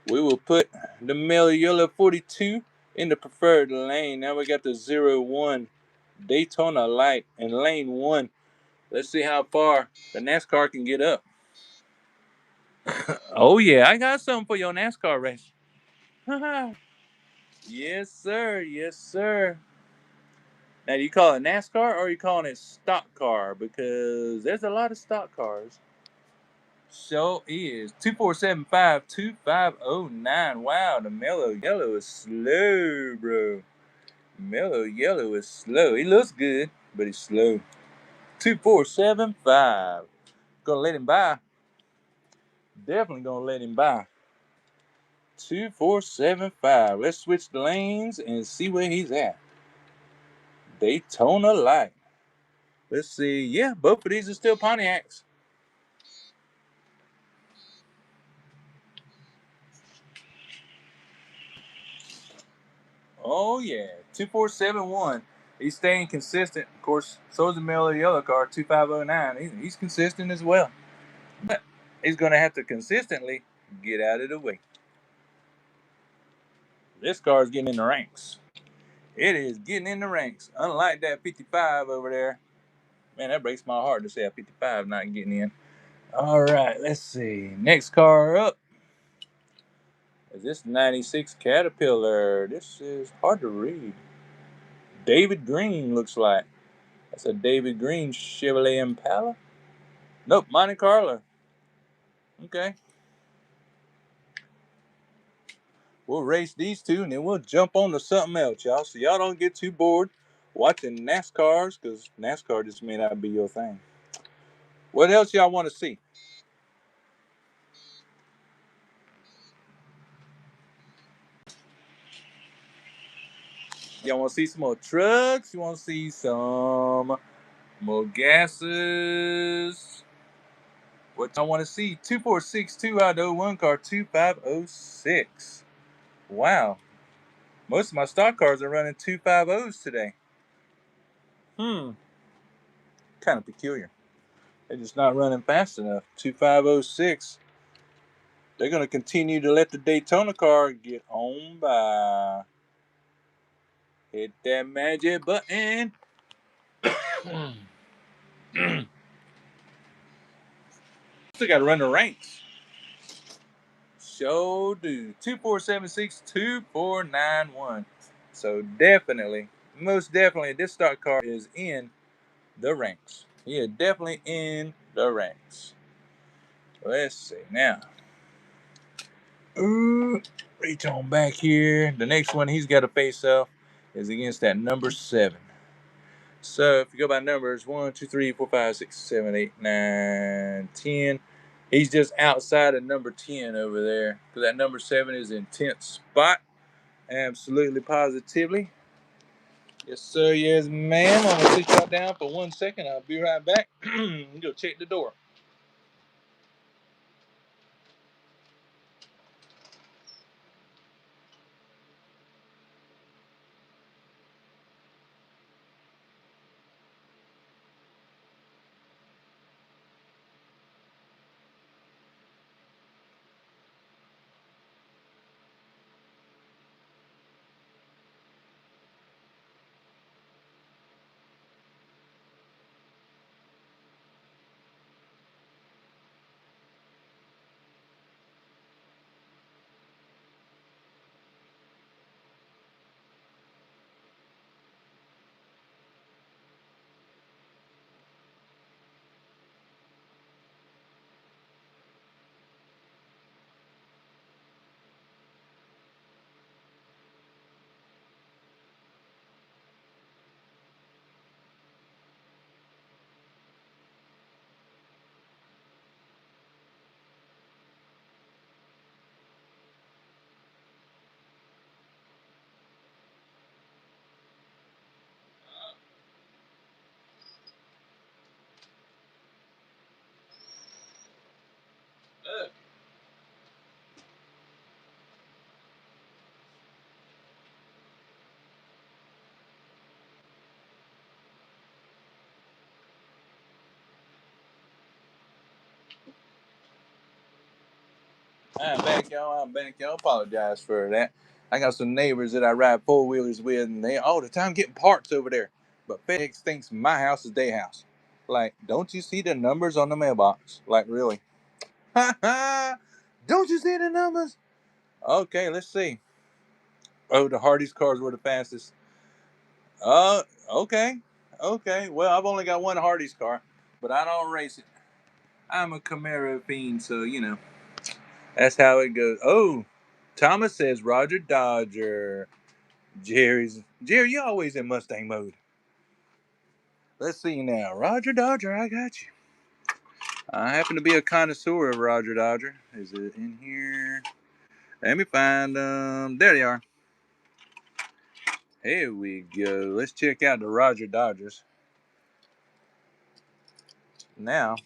We will put the Mellow Yellow 42 in the preferred lane. Now we got the 01 Daytona Light in lane 1. Let's see how far the NASCAR can get up. Oh, yeah. I got something for your NASCAR race. Yes, sir. Yes, sir. Now, do you call it NASCAR or are you calling it stock car? Because there's a lot of stock cars. So is 2475-2509. Wow, the Mellow Yellow is slow, bro. Mellow Yellow is slow. He looks good, but he's slow. 2475. Gonna let him by. Definitely gonna let him by. 2475. Let's switch the lanes and see where he's at. Daytona Light. Let's see. Yeah, both of these are still Pontiacs. Oh, yeah. 2471. He's staying consistent. Of course, so is the Miller yellow car, 2509. He's consistent as well. But he's going to have to consistently get out of the way. This car is getting in the ranks. It is getting in the ranks. Unlike that 55 over there. Man, that breaks my heart to see a 55 not getting in. All right, let's see. Next car up is this 96 Caterpillar. This is hard to read. David Green looks like. That's a David Green Chevrolet Impala. Nope, Monte Carlo. Okay. We'll race these two and then we'll jump on to something else, y'all. So y'all don't get too bored watching NASCARs, because NASCAR just may not be your thing. What else y'all want to see? Y'all want to see some more trucks? You want to see some more gases? What y'all want to see? 2462 out of 01 car 2506. Wow. Most of my stock cars are running 250s today. Kind of peculiar. They're just not running fast enough. 2506. They're going to continue to let the Daytona car get on by. Hit that magic button. Still got to run the ranks. Show do. 2476-2491. So definitely, most definitely, this stock car is in the ranks. Yeah, definitely in the ranks. Let's see now. Ooh, reach on back here. The next one he's got to face off is against that number 7. So if you go by numbers, 1, 2, 3, 4, 5, 6, 7, 8, 9, 10. He's just outside of number 10 over there. Because that number 7 is in 10th spot. Absolutely positively. Yes, sir. Yes, ma'am. I'm going to sit y'all down for 1 second. I'll be right back. Go check the door. I'm back, y'all. I'm back, y'all. Apologize for that. I got some neighbors that I ride four-wheelers with, and they all the time getting parts over there. But FedEx thinks my house is their house. Like, don't you see the numbers on the mailbox? Like, really? Don't you see the numbers? Okay, let's see. Oh, the Hardy's cars were the fastest. Okay. Okay. Well, I've only got one Hardy's car, but I don't race it. I'm a Camaro fiend, so, that's how it goes. Oh, Thomas says Roger Dodger. Jerry, you always in Mustang mode. Let's see now. Roger Dodger, I got you. I happen to be a connoisseur of Roger Dodger. Is it in here? Let me find them. There they are. Here we go. Let's check out the Roger Dodgers. Now,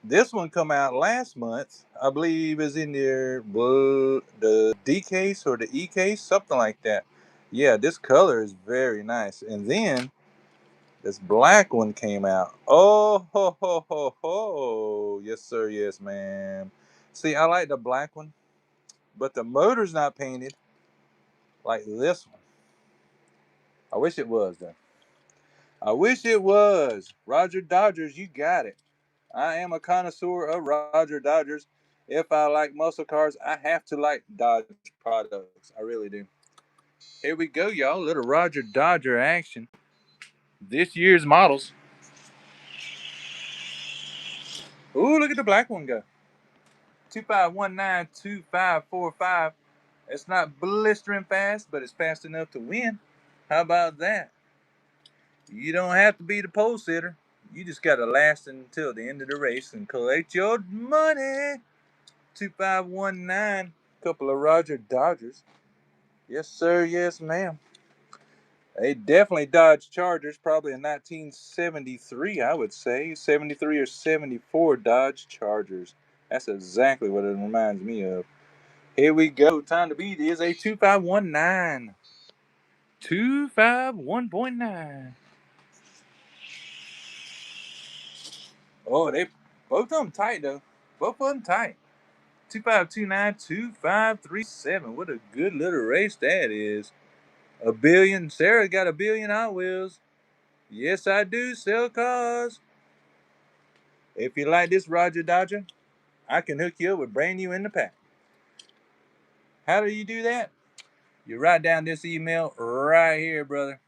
this one come out last month. I believe is in there the D case or the E case, something like that. Yeah, this color is very nice. And then this black one came out. Oh, ho, ho, ho, ho. Yes, sir. Yes, ma'am. See, I like the black one, but the motor's not painted like this one. I wish it was, though. I wish it was. Roger Dodgers, you got it. I am a connoisseur of Roger Dodgers. If I like muscle cars, I have to like Dodge products. I really do. Here we go, y'all. Little Roger Dodger action. This year's models. Ooh, look at the black one go. 25192545. It's not blistering fast, but it's fast enough to win. How about that? You don't have to be the pole sitter. You just got to last until the end of the race and collect your money. 2519. Couple of Roger Dodgers. Yes, sir. Yes, ma'am. A definitely Dodge Chargers, probably a 1973, I would say. 73 or 74 Dodge Chargers. That's exactly what it reminds me of. Here we go. Time to beat is a 2519. 251.9. Oh, they both of them tight though. Both of them tight. 2529, 2537. What a good little race that is. A billion. Sarah got a billion Hot Wheels. Yes, I do sell cars. If you like this Roger Dodger, I can hook you up with brand new in the pack. How do you do that? You write down this email right here, brother.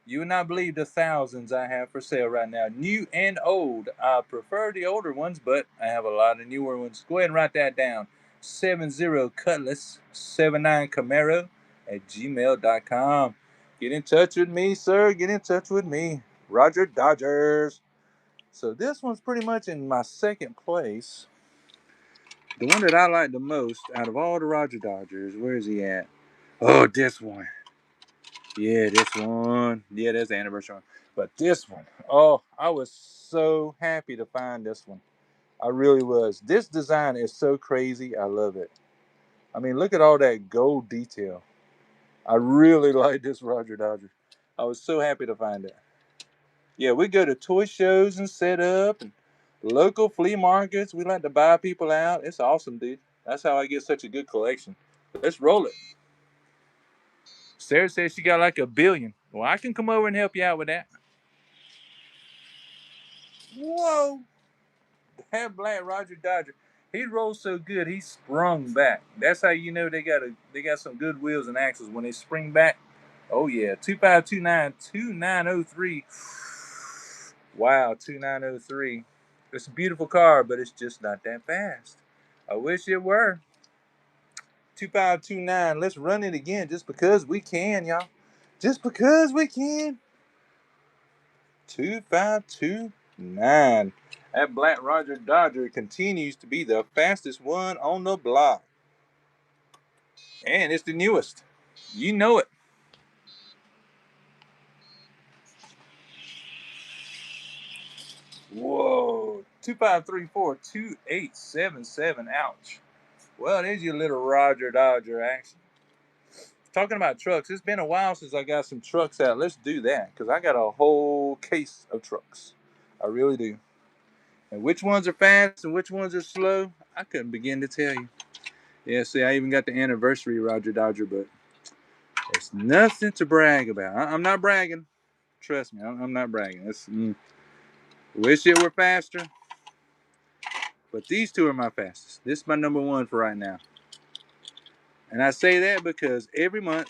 You would not believe the thousands I have for sale right now, new and old. I prefer the older ones, but I have a lot of newer ones. Go ahead and write that down. 70 Cutlass 79 Camaro at gmail.com. Get in touch with me, sir. Get in touch with me. Roger Dodgers. So this one's pretty much in my second place. The one that I like the most out of all the Roger Dodgers, where is he at? Oh, this one. Yeah, this one. Yeah, that's the anniversary one. But this one, oh, I was so happy to find this one. I really was. This design is so crazy. I love it. I mean, look at all that gold detail. I really like this Roger Dodger. I was so happy to find it. Yeah, we go to toy shows and set up and local flea markets. We like to buy people out. It's awesome, dude. That's how I get such a good collection. Let's roll it. Sarah says she got like a billion. Well, I can come over and help you out with that. Whoa. That black Roger Dodger. He rolls so good, he sprung back. That's how you know they got some good wheels and axles when they spring back. Oh yeah, 2529 2903. Wow, 2903. It's a beautiful car, but it's just not that fast. I wish it were. 2529. Let's run it again just because we can, y'all. Just because we can. 2529. That black Roger Dodger continues to be the fastest one on the block. And it's the newest. You know it. Whoa. 2534 2877. Ouch. Well, there's your little Roger Dodger action. Talking about trucks, it's been a while since I got some trucks out. Let's do that because I got a whole case of trucks. I really do. And which ones are fast and which ones are slow, I couldn't begin to tell you. Yeah, see, I even got the anniversary Roger Dodger, but it's nothing to brag about. I'm not bragging. Trust me, I'm not bragging. Wish it were faster, but these two are my fastest. This is my number one for right now. And I say that because every month,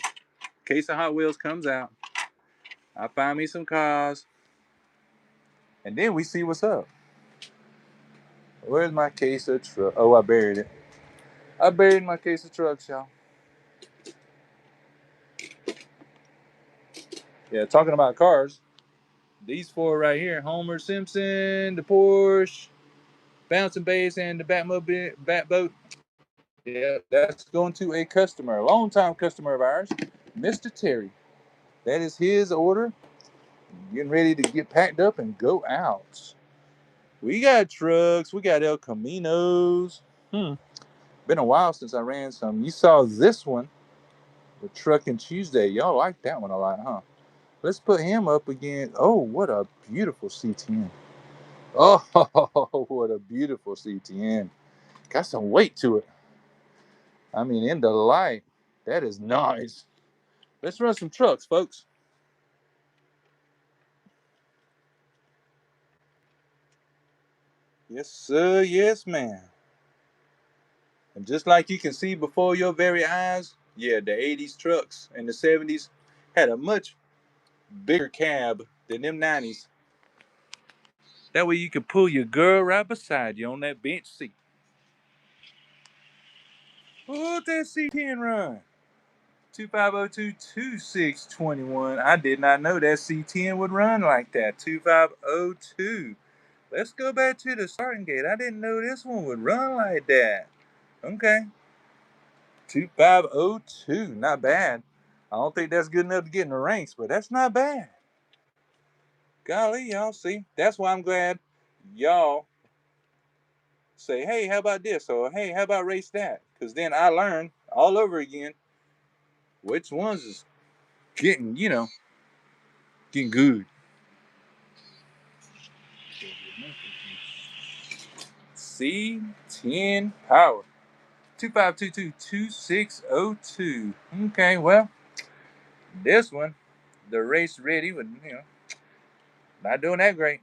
Case of Hot Wheels comes out. I find me some cars, and then we see what's up. Where's my case of truck? Oh, I buried it. I buried my case of trucks, y'all. Yeah, talking about cars. These four right here: Homer Simpson, the Porsche, Bouncing Base, and the Batmobile, Batboat. Yeah, that's going to a customer, a long-time customer of ours, Mr. Terry. That is his order. Getting ready to get packed up and go out. We got trucks. We got El Caminos. Been a while since I ran some. You saw this one The Trucking Tuesday. Y'all like that one a lot, huh? Let's put him up again. Oh, what a beautiful C10. Oh, what a beautiful C10. Got some weight to it. I mean, in the light. That is nice. Let's run some trucks, folks. Yes, sir. Yes, ma'am. And just like you can see before your very eyes, yeah, the 80s trucks and the 70s had a much bigger cab than them 90s. That way you could pull your girl right beside you on that bench seat. What's that C10 run? 25022621. I did not know that C10 would run like that. 2502. Let's go back to the starting gate. I didn't know this one would run like that. Okay. 2502. Not bad. I don't think that's good enough to get in the ranks, but that's not bad. Golly, y'all see. That's why I'm glad y'all say, hey, how about this? Or hey, how about race that? Because then I learn all over again which ones is getting, getting good. C10 power. 25222602. Okay, well, this one, the race ready, but not doing that great.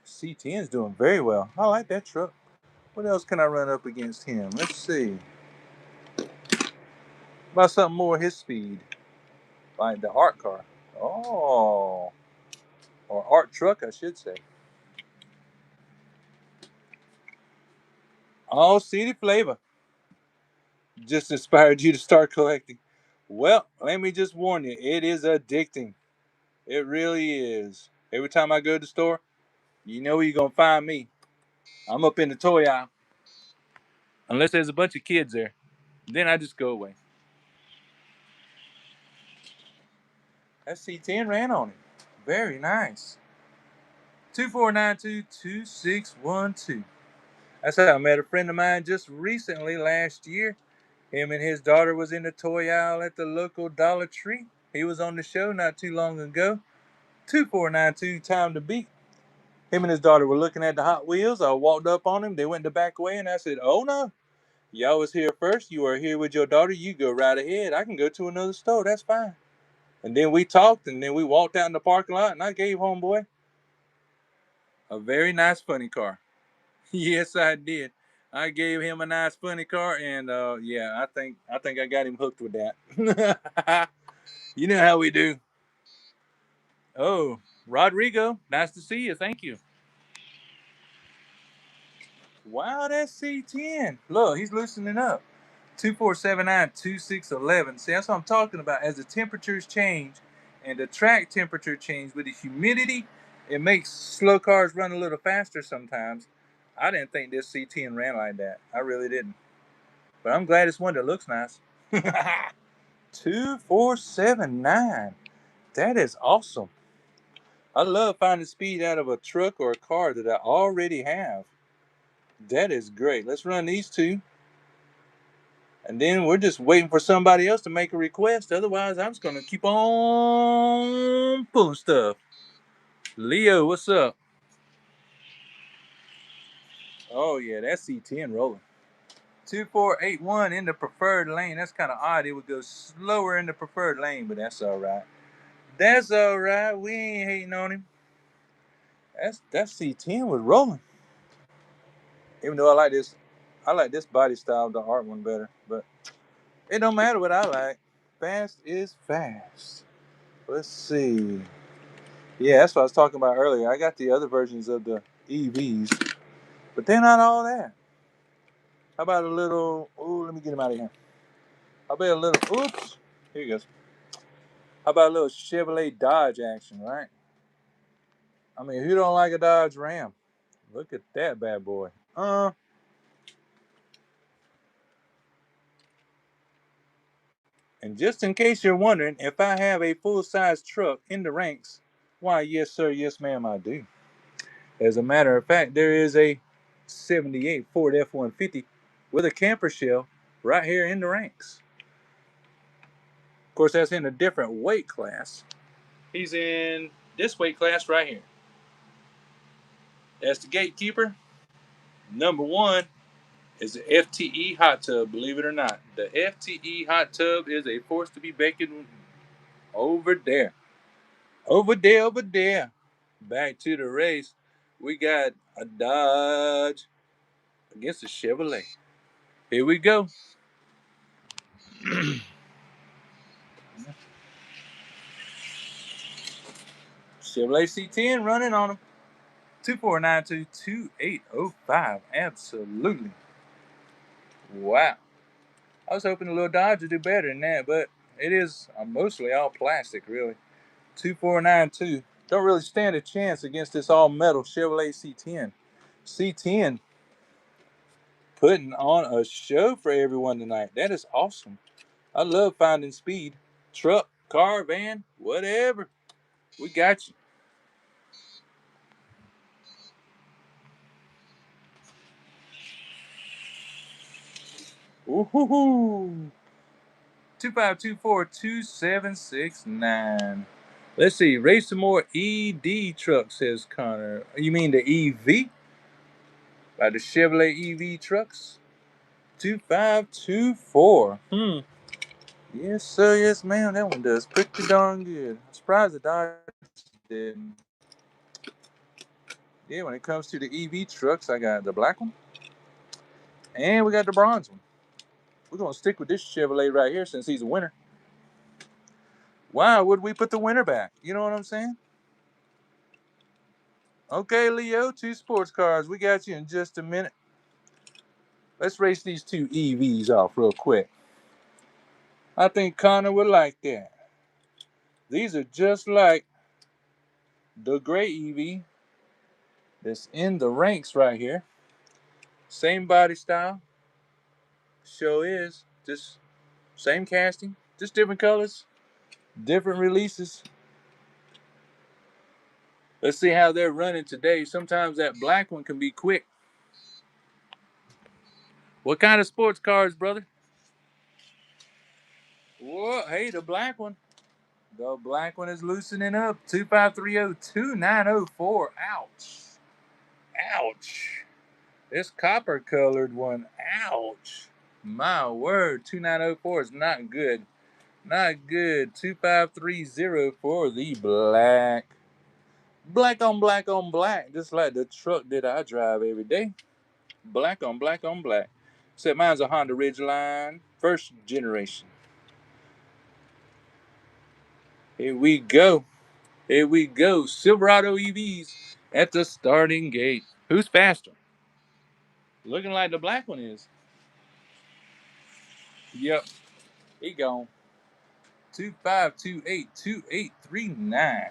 C10's doing very well. I like that truck. What else can I run up against him? Let's see. About something more his speed. Like the art car. Oh. Or art truck, I should say. Oh, CD flavor. Just inspired you to start collecting. Well, let me just warn you, it is addicting. It really is. Every time I go to the store, you know where you're going to find me. I'm up in the toy aisle. Unless there's a bunch of kids there. Then I just go away. That C10 ran on it. Very nice. 24922612. That's how I met a friend of mine just recently last year. Him and his daughter was in the toy aisle at the local Dollar Tree. He was on the show not too long ago. 2492 time to beat. Him and his daughter were looking at the Hot Wheels. I walked up on him. They went the back way, and I said, oh, no. Y'all was here first. You are here with your daughter. You go right ahead. I can go to another store. That's fine. And then we talked, and then we walked out in the parking lot, and I gave homeboy a very nice funny car. Yes, I did. I gave him a nice funny car, and yeah, I think I got him hooked with that. You know how we do. Oh, Rodrigo, nice to see you. Thank you. Wow, that's C10. Look, he's loosening up. 24792611. See, that's what I'm talking about. As the temperatures change and the track temperature change with the humidity, it makes slow cars run a little faster sometimes. I didn't think this C10 ran like that. I really didn't. But I'm glad it's one that looks nice. 2479. That is awesome. I love finding speed out of a truck or a car that I already have. That is great. Let's run these two. And then we're just waiting for somebody else to make a request. Otherwise, I'm just going to keep on pulling stuff. Leo, what's up? Oh, yeah, that's C10 rolling. 2481 in the preferred lane. That's kind of odd. It would go slower in the preferred lane, but that's all right. That's all right. We ain't hating on him. That C10 was rolling. Even though I like this body style, the art one better. But it don't matter what I like. Fast is fast. Let's see. Yeah, that's what I was talking about earlier. I got the other versions of the EVs, but they're not all that. How about a little? Oh, let me get him out of here. How about a little? Oops. Here he goes. How about a little Chevrolet Dodge action, right? I mean, who don't like a Dodge Ram? Look at that bad boy. And just in case you're wondering, if I have a full-size truck in the ranks, why, yes, sir, yes, ma'am, I do. As a matter of fact, there is a 78 Ford F-150 with a camper shell right here in the ranks. Of course, that's in a different weight class. He's in this weight class right here. That's the gatekeeper. Number one is the FTE hot tub, believe it or not. The FTE hot tub is a force to be reckoned over there. Over there, over there. Back to the race. We got a Dodge against a Chevrolet. Here we go. Chevrolet C10 running on them. 2492-2805. Absolutely. Wow. I was hoping the little Dodge would do better than that, but it is mostly all plastic, really. 2492. Don't really stand a chance against this all metal Chevrolet C10. C10 putting on a show for everyone tonight. That is awesome. I love finding speed. Truck, car, van, whatever. We got you. Woohoo! 2524-2769. Let's see. Race some more ED trucks, says Connor. You mean the EV? By the Chevrolet EV trucks? 2524. Yes, sir. Yes, ma'am. That one does pretty darn good. I'm surprised the Dodge didn't. Yeah, when it comes to the EV trucks, I got the black one. And we got the bronze one. We're going to stick with this Chevrolet right here since he's a winner. Why would we put the winner back? You know what I'm saying? Okay, Leo, 2 sports cars. We got you in just a minute. Let's race these 2 EVs off real quick. I think Connor would like that. These are just like the gray EV that's in the ranks right here. Same body style. Show is. Just same casting. Just different colors. Different releases. Let's see how they're running today. Sometimes that black one can be quick. What kind of sports cars, brother? Whoa, hey, the black one. The black one is loosening up. 2530-2904. Ouch. Ouch. This copper colored one. Ouch. My word. 2904 is not good. Not good. 2530 for the black. Black on black on black. Just like the truck that I drive every day. Black on black on black. Except mine's a Honda Ridgeline. First generation. Here we go. Here we go. Silverado EVs at the starting gate. Who's faster? Looking like the black one is. Yep. He gone. 2528-2839.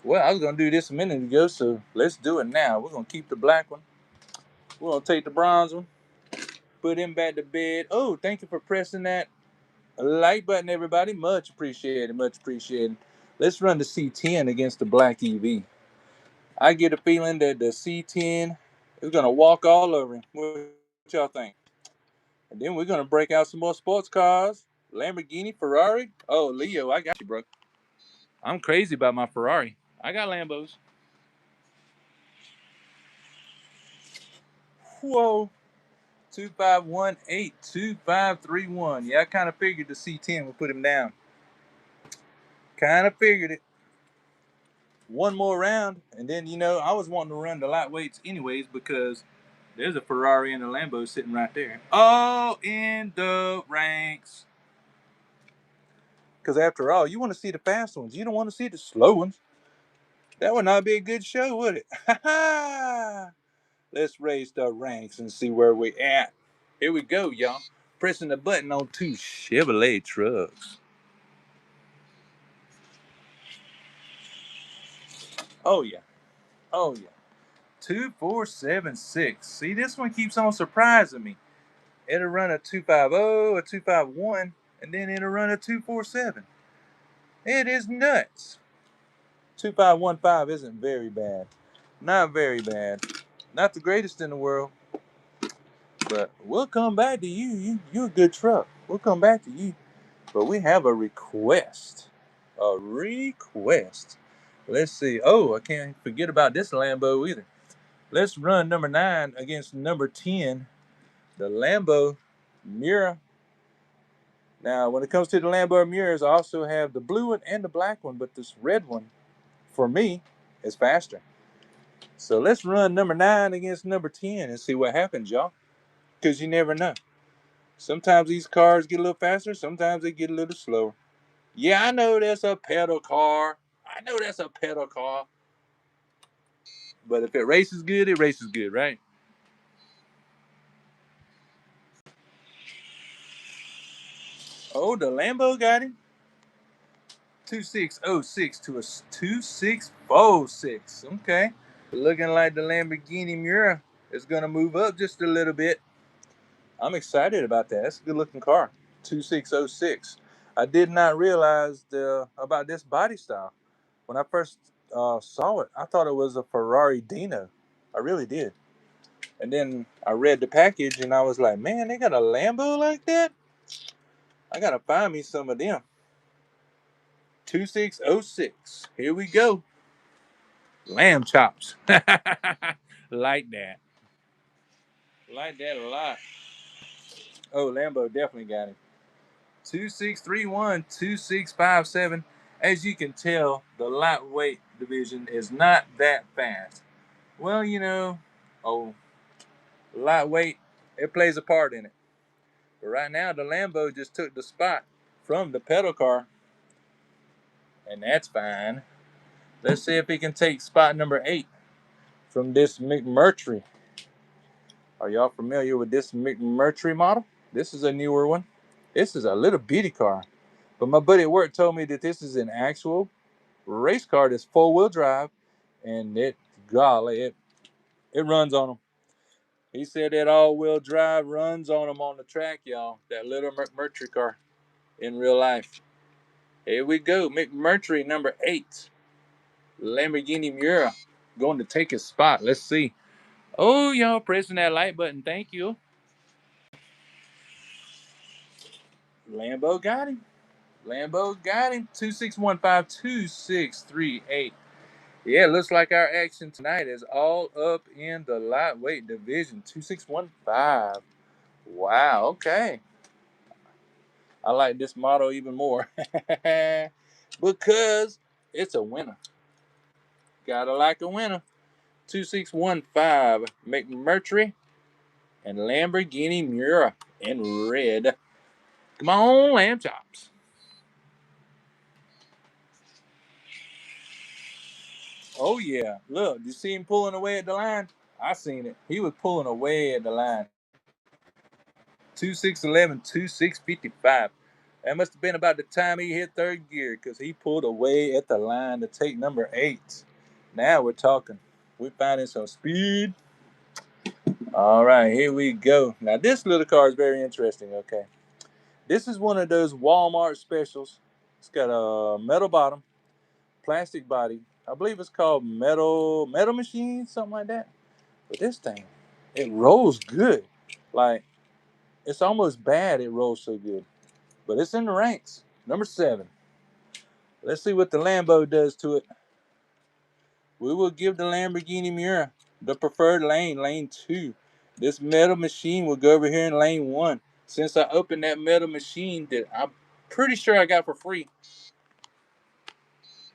Well, I was going to do this a minute ago, so let's do it now. We're going to keep the black one. We're going to take the bronze one. Put him back to bed. Oh, thank you for pressing that like button, everybody. Much appreciated. Much appreciated. Let's run the C10 against the black EV. I get a feeling that the C10 is going to walk all over him. What y'all think? And then we're going to break out some more sports cars. Lamborghini, Ferrari. Oh, Leo, I got you, bro. I'm crazy about my Ferrari. I got Lambos. Whoa. 2518-2531. Yeah, I kind of figured the C10 would put him down. Kind of figured it. One more round, and then, I was wanting to run the lightweights anyways because there's a Ferrari and a Lambo sitting right there. Oh, in the ranks. Because after all, you want to see the fast ones. You don't want to see the slow ones. That would not be a good show, would it? Ha ha! Let's raise the ranks and see where we at. Here we go, y'all. Pressing the button on 2 Chevrolet trucks. Oh, yeah. Oh, yeah. 2476. See, this one keeps on surprising me. It'll run a 250, a 251, and then it'll run a 247. It is nuts. 2515 isn't very bad. Not very bad. Not the greatest in the world. But we'll come back to you. You're a good truck. We'll come back to you. But we have a request. A request. Let's see. Oh, I can't forget about this Lambo either. Let's run number 9 against number 10, the Lambo Miura. Now, when it comes to the Lambo Miuras, I also have the blue one and the black one, but this red one, for me, is faster. So let's run number 9 against number 10 and see what happens, y'all. Because you never know. Sometimes these cars get a little faster, sometimes they get a little slower. Yeah, I know that's a pedal car. I know that's a pedal car. But if it races good, it races good, right? Oh, the Lambo got him. 2606 to a 2646. Okay. Looking like the Lamborghini Miura is going to move up just a little bit. I'm excited about that. That's a good looking car. 2606. I did not realize about this body style. When I first saw it, I thought it was a Ferrari Dino. I really did. And then I read the package and I was like, man, they got a Lambo like that? I got to find me some of them. 2606. Here we go. Lamb chops. Like that. Like that a lot. Oh, Lambo definitely got him. 2631, 2657. As you can tell, the lightweight division is not that fast. Well, oh, lightweight, it plays a part in it. But right now, the Lambo just took the spot from the pedal car, and that's fine. Let's see if he can take spot number 8 from this McMurtry. Are y'all familiar with this McMurtry model? This is a newer one. This is a little bitty car. But my buddy at work told me that this is an actual race car that's 4-wheel drive, and it runs on them. He said that all-wheel drive runs on them on the track, y'all. That little McMurtry car in real life. Here we go. McMurtry number 8. Lamborghini Miura going to take his spot. Let's see. Oh, y'all pressing that like button. Thank you. Lambo got him. Lambo got him. 26152638. Yeah, looks like our action tonight is all up in the lightweight division. 2615. Wow, okay. I like this model even more because it's a winner. Gotta like a winner. 2615 McMurtry and Lamborghini Miura in red. Come on, lamb chops. Oh yeah, look, you see him pulling away at the line? I seen it. He was pulling away at the line. 2611, 2655. That must have been about the time he hit third gear because he pulled away at the line to take number 8. Now we're talking. We're finding some speed. All right, here we go. Now this little car is very interesting. Okay, this is one of those Walmart specials. It's got a metal bottom, plastic body. I believe it's called metal machine, something like that. But this thing, it rolls good. Like it's almost bad it rolls so good. But it's in the ranks. Number 7. Let's see what the Lambo does to it. We will give the Lamborghini Miura the preferred lane, lane 2. This metal machine will go over here in lane 1. Since I opened that metal machine that I'm pretty sure I got for free.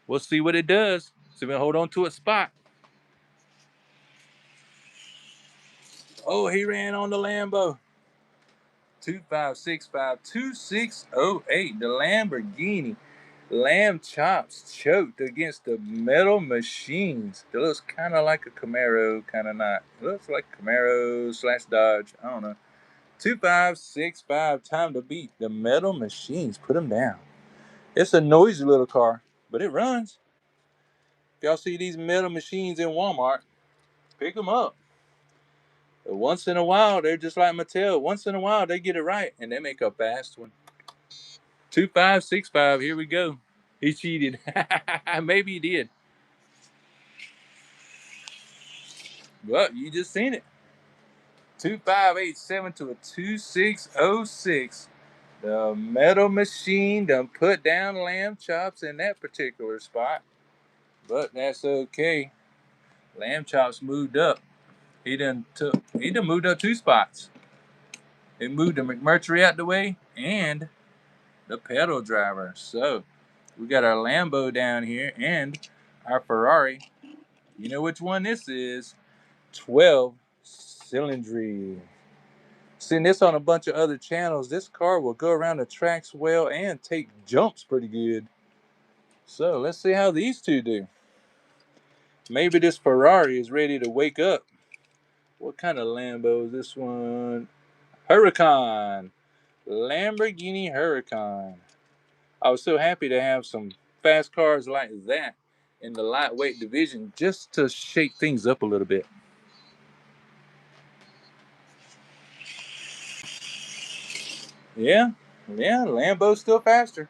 We'll see what it does. So we'll hold on to its spot. Oh, he ran on the Lambo. 25652608. The Lamborghini lamb chops choked against the metal machines. It looks kind of like a Camaro, kind of not. It looks like a Camaro / Dodge. I don't know. 2565. Time to beat the metal machines. Put them down. It's a noisy little car, but it runs. If y'all see these metal machines in Walmart, pick them up. Once in a while, they're just like Mattel. Once in a while, they get it right, and they make a fast one. 2565. Here we go. He cheated. Maybe he did. Well, you just seen it. 2587 to a 2606. The metal machine done put down lamb chops in that particular spot. But that's okay. Lamb chops moved up. He done moved up 2 spots. It moved the McMurtry out the way and the pedal driver. So we got our Lambo down here and our Ferrari. You know which one this is? 12 cylindry. Seeing this on a bunch of other channels, this car will go around the tracks well and take jumps pretty good. So let's see how these two do. Maybe this Ferrari is ready to wake up. What kind of Lambo is this one? Huracan. Lamborghini Huracan. I was so happy to have some fast cars like that in the lightweight division just to shake things up a little bit. Yeah, Lambo's still faster.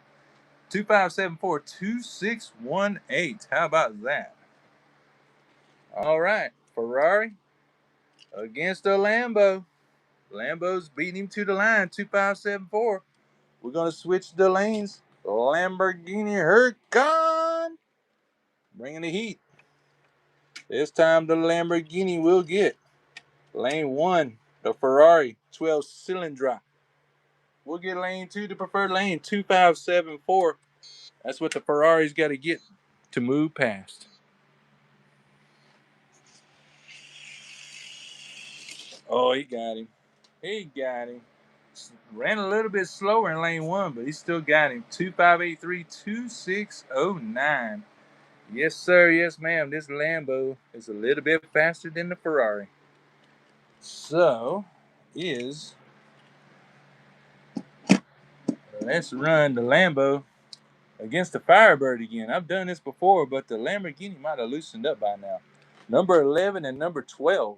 2574-2618. How about that? All right, Ferrari against a Lambo. Lambo's beating him to the line, 2574. We're going to switch the lanes. Lamborghini Huracan bringing the heat. This time the Lamborghini will get lane 1, the Ferrari 12 cylinder. We'll get lane 2, the preferred lane, 2574. That's what the Ferrari's got to get to move past. Oh, he got him. He got him. Ran a little bit slower in lane 1, but he still got him. 2583-2609. Yes, sir. Yes, ma'am. This Lambo is a little bit faster than the Ferrari. So, let's run the Lambo against the Firebird again. I've done this before, but the Lamborghini might have loosened up by now. Number 11 and number 12.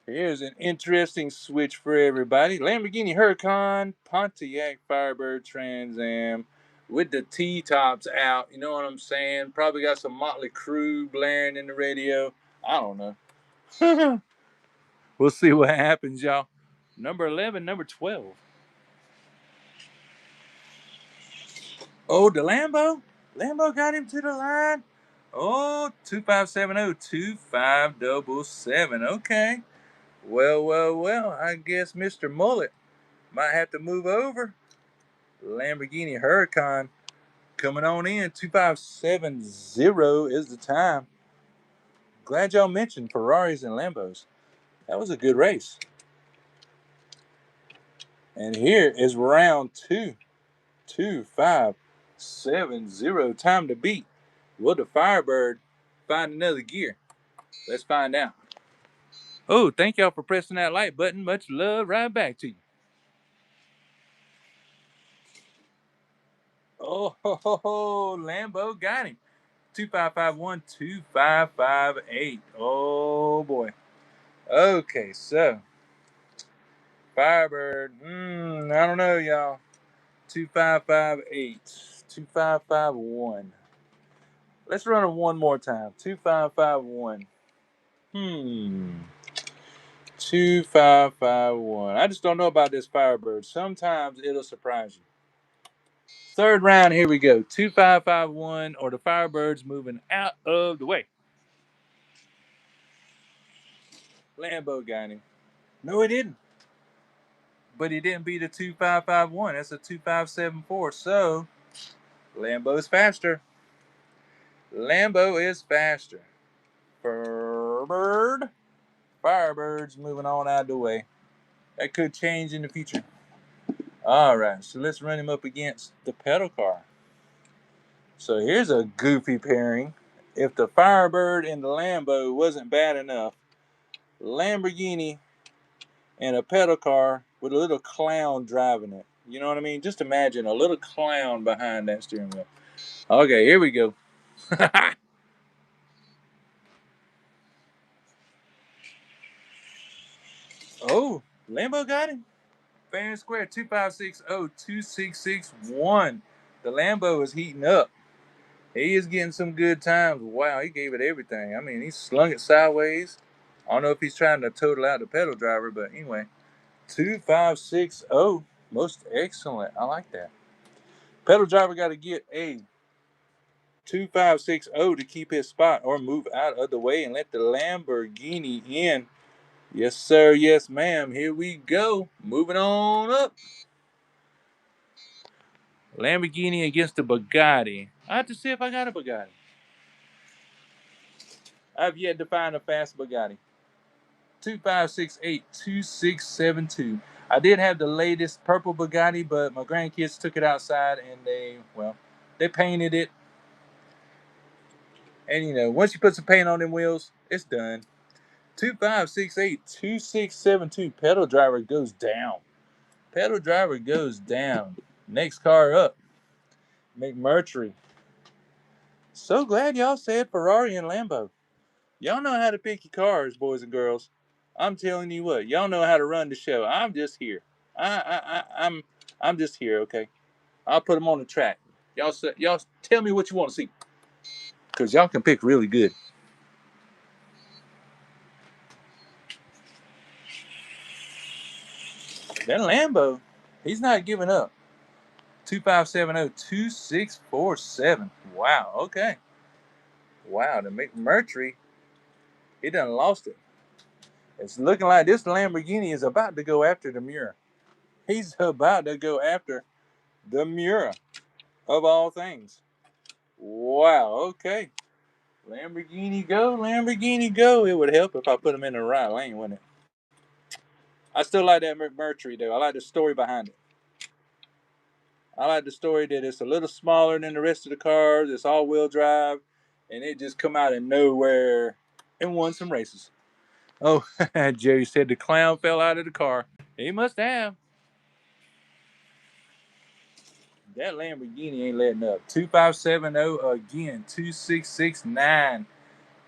Here's an interesting switch for everybody. Lamborghini Huracan, Pontiac Firebird Trans Am with the T-tops out. You know what I'm saying? Probably got some Motley Crue blaring in the radio. I don't know. We'll see what happens, y'all. Number 11, number 12. Oh, the Lambo? Lambo got him to the line. Oh, 2570-2577. Okay. Well. I guess Mr. Mullet might have to move over. Lamborghini Huracan coming on in. 2570 is the time. Glad y'all mentioned Ferraris and Lambos. That was a good race. And here is round 2. 2570. Time to beat. Will the Firebird find another gear? Let's find out. Oh, thank y'all for pressing that like button. Much love right back to you. Oh, Lambo got him. 2551-2558. Oh, boy. Okay, so Firebird. I don't know, y'all. 2558. 2551. Let's run it one more time. 2551. 2551. I just don't know about this Firebird. Sometimes it'll surprise you. Third round, here we go. 2551, or the Firebird's moving out of the way. Lambo got him. No, he didn't. But he didn't beat a 2551. That's a 2574. So, Lambo's faster. Lambo is faster. Firebird's moving on out of the way. That could change in the future. All right, so let's run him up against the pedal car. So here's a goofy pairing. If the Firebird and the Lambo wasn't bad enough, Lamborghini and a pedal car with a little clown driving it. You know what I mean? Just imagine a little clown behind that steering wheel. Okay, here we go. Oh, Lambo got him. Fair and square, 2560-2661. The Lambo is heating up. He is getting some good times. Wow, he gave it everything. I mean, he slung it sideways. I don't know if he's trying to total out the pedal driver, but anyway. 2560. Most excellent. I like that. Pedal driver got to get a 2560 to keep his spot or move out of the way and let the Lamborghini in. Yes, sir. Yes, ma'am. Here we go. Moving on up. Lamborghini against the Bugatti. I have to see if I got a Bugatti. I've yet to find a fast Bugatti. 2568-2672. I did have the latest purple Bugatti, but my grandkids took it outside and they painted it. And once you put some paint on them wheels, it's done. 2568-2672. Pedal driver goes down. Pedal driver goes down. Next car up. McMurtry. So glad y'all said Ferrari and Lambo. Y'all know how to pick your cars, boys and girls. I'm telling you what, y'all know how to run the show. I'm just here. I'm just here, okay? I'll put them on the track. Y'all tell me what you want to see, cause y'all can pick really good. That Lambo, he's not giving up. 2570-2647. Wow. Okay. Wow. The McMurtry, he done lost it. It's looking like this Lamborghini is about to go after the Miura. He's about to go after the Miura, of all things. Wow. Okay. Lamborghini go. Lamborghini go. It would help if I put him in the right lane, wouldn't it? I still like that McMurtry, though. I like the story behind it. I like the story that it's a little smaller than the rest of the cars. It's all-wheel drive, and it just come out of nowhere and won some races. Oh, Jerry said the clown fell out of the car. He must have. That Lamborghini ain't letting up. 2570 again. 2669.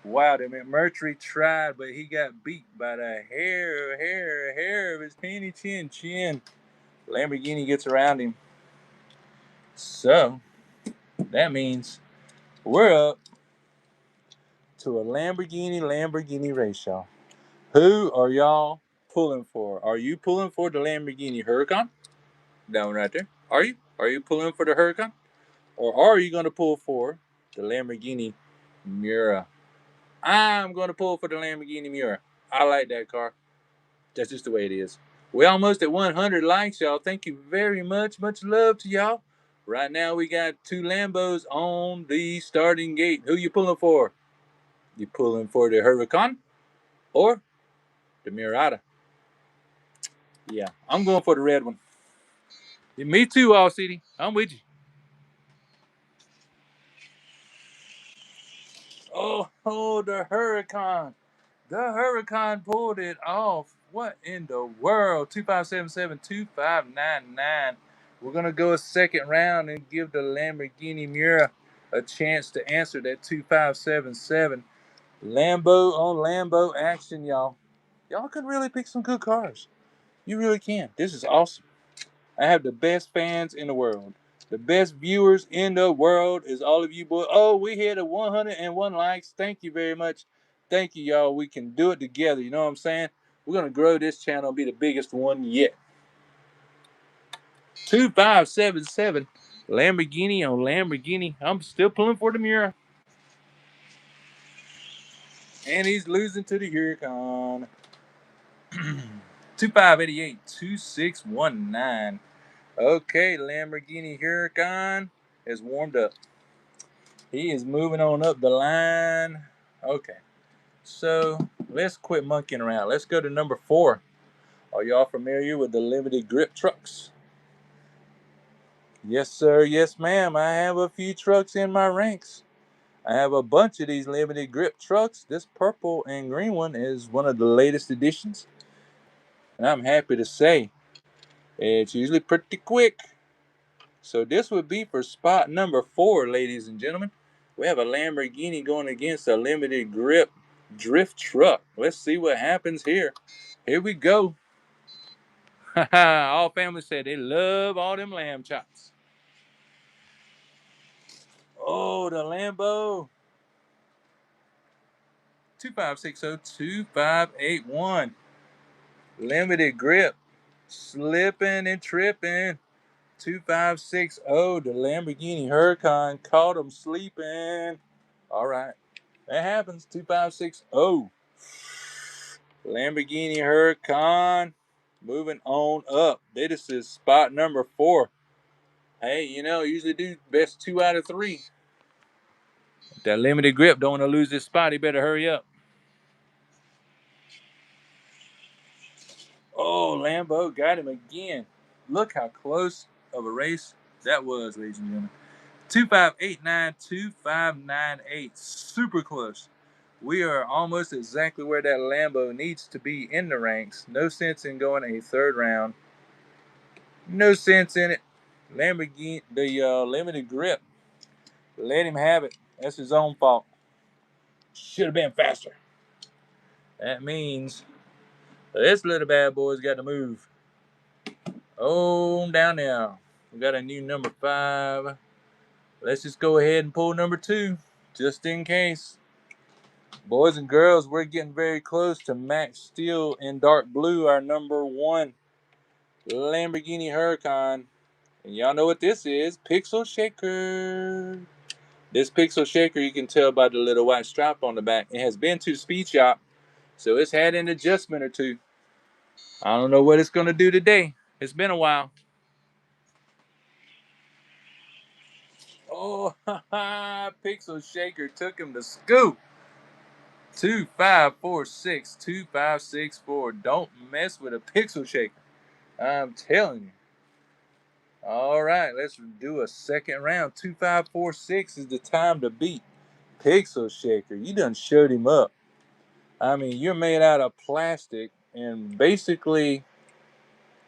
Wow, the McMurtry tried, but he got beat by the hair of his penny chin. Lamborghini gets around him. So that means we're up to a Lamborghini race, y'all. Who are y'all pulling for? Are you pulling for the Lamborghini Huracan? That one right there. Are you? Are you pulling for the Huracan? Or are you going to pull for the Lamborghini Miura? I'm going to pull for the Lamborghini Miura. I like that car. That's just the way it is. We're almost at 100 likes, y'all. Thank you very much. Much love to y'all. Right now, we got 2 Lambos on the starting gate. Who you pulling for? You pulling for the Huracan or the Murata? Yeah, I'm going for the red one. Yeah, me too, All City. I'm with you. Oh, the Huracan. The Huracan pulled it off. What in the world? 2577-2599. We're going to go a second round and give the Lamborghini Miura a chance to answer that 2577. Lambo on Lambo action, y'all. Y'all can really pick some good cars. You really can. This is awesome. I have the best fans in the world. The best viewers in the world is all of you boys. Oh, we hit a 101 likes. Thank you very much. Thank you, y'all. We can do it together. You know what I'm saying? We're going to grow this channel and be the biggest one yet. 2577. Lamborghini on Lamborghini. I'm still pulling for the Miura. And he's losing to the Huracan. 2588-2619. Okay, Lamborghini Huracan is warmed up. He is moving on up the line. Okay, so let's quit monkeying around. Let's go to number 4. Are y'all familiar with the limited grip trucks? Yes, sir. Yes, ma'am. I have a few trucks in my ranks. I have a bunch of these limited grip trucks. This purple and green one is one of the latest additions. And I'm happy to say it's usually pretty quick. So this would be for spot number 4, ladies and gentlemen. We have a Lamborghini going against a limited grip drift truck. Let's see what happens here. Here we go. All families say they love all them lamb chops. Oh, the Lambo. 2560-2581. Limited grip. Slipping and tripping. 2560. The Lamborghini Huracan caught him sleeping. All right. That happens. 2560. Lamborghini Huracan moving on up. This is spot number 4. Hey, usually do best 2 out of 3. That limited grip don't want to lose this spot. He better hurry up. Oh, Lambo got him again. Look how close of a race that was, ladies and gentlemen. 2589-2598. Super close. We are almost exactly where that Lambo needs to be in the ranks. No sense in going a third round. No sense in it. Lamborghini, the limited grip. Let him have it. That's his own fault. Should have been faster. That means this little bad boy's got to move. Oh, down now. We got a new number 5. Let's just go ahead and pull number 2, just in case. Boys and girls, we're getting very close to Max Steel in dark blue, our number 1 Lamborghini Huracan. And y'all know what this is, Pixel Shaker. This Pixel Shaker, you can tell by the little white stripe on the back. It has been to the speed shop, so it's had an adjustment or two. I don't know what it's going to do today. It's been a while. Oh, Pixel Shaker took him to scoop. 2546, 2564. Don't mess with a Pixel Shaker. I'm telling you. All right, let's do a second round. 2546 is the time to beat Pixel Shaker. You done showed him up. I mean, you're made out of plastic and basically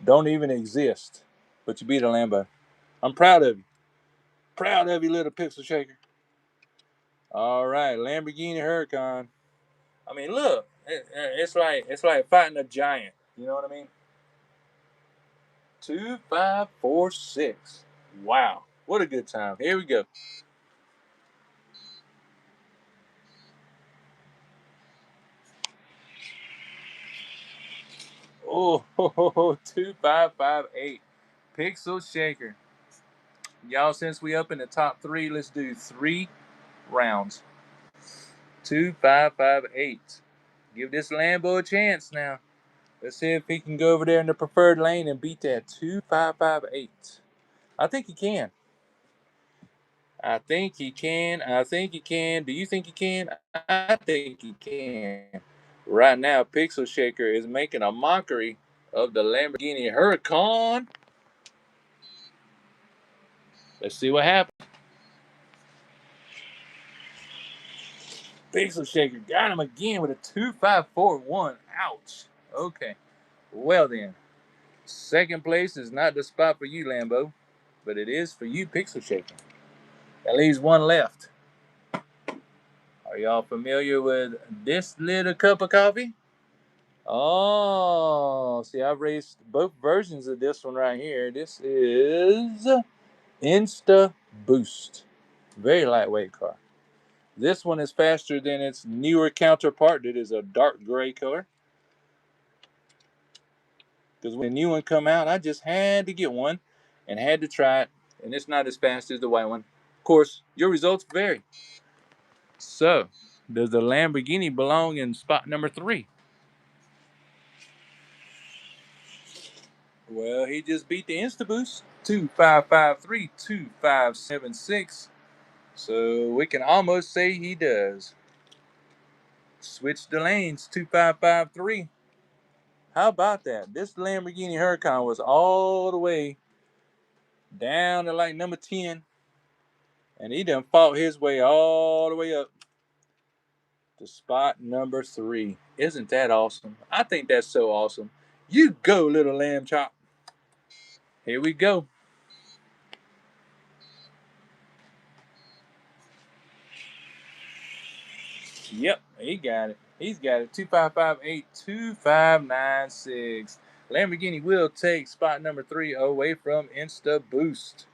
don't even exist. But you beat a Lambo. I'm proud of you. Proud of you, little Pixel Shaker. All right, Lamborghini Huracan. I mean, look, it's like fighting a giant. You know what I mean? 2546. Wow, what a good time. Here we go. Oh, 2558. Pixel Shaker. Y'all, since we up in the top 3, let's do 3 rounds. 2558. Give this Lambo a chance now. Let's see if he can go over there in the preferred lane and beat that 2558. I think he can. I think he can. I think he can. Do you think he can? I think he can. Right now, Pixel Shaker is making a mockery of the Lamborghini Huracan. Let's see what happens. Pixel Shaker got him again with a 2541. Ouch. Okay. Well then. Second place is not the spot for you, Lambo, but it is for you, Pixel Shaker. That leaves one left. Are y'all familiar with this little cup of coffee? Oh, see, I've raced both versions of this one right here. This is Insta Boost. Very lightweight car. This one is faster than its newer counterpart. It is a dark gray color. Because when the new one come out, I just had to get one and had to try it. And it's not as fast as the white one. Of course, your results vary. So, does the Lamborghini belong in spot number 3? Well, he just beat the InstaBoost. 2553, 2576. So we can almost say he does. Switch the lanes, 2553. How about that? This Lamborghini Huracan was all the way down to like number 10. And he done fought his way all the way up to spot number 3. Isn't that awesome? I think that's so awesome. You go, little lamb chop. Here we go. Yep, he got it. He's got it. 2558, 2596. Lamborghini will take spot number 3 away from Insta Boost.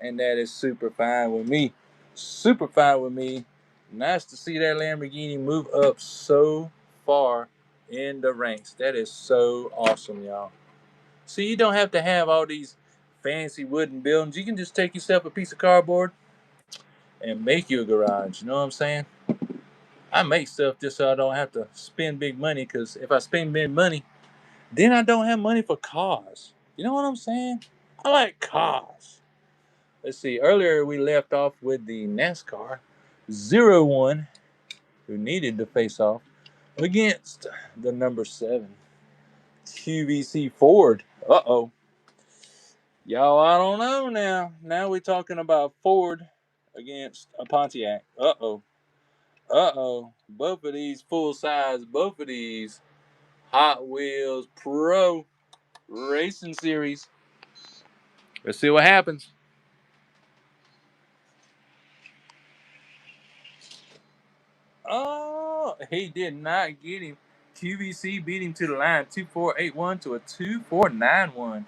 And that is super fine with me. Super fine with me. Nice to see that Lamborghini move up so far in the ranks. That is so awesome, y'all. So you don't have to have all these fancy wooden buildings. You can just take yourself a piece of cardboard and make you a garage. You know what I'm saying? I make stuff just so I don't have to spend big money, because if I spend big money, then I don't have money for cars. You know what I'm saying? I like cars. Let's see. Earlier we left off with the NASCAR 01, who needed to face off against the number 7 QVC Ford. Uh-oh. Y'all, I don't know now. Now we're talking about Ford against a Pontiac. Uh-oh. Uh-oh. Both of these full size, both of these Hot Wheels Pro Racing Series. Let's see what happens. Oh, he did not get him. QVC beat him to the line, 2481 to a 2491.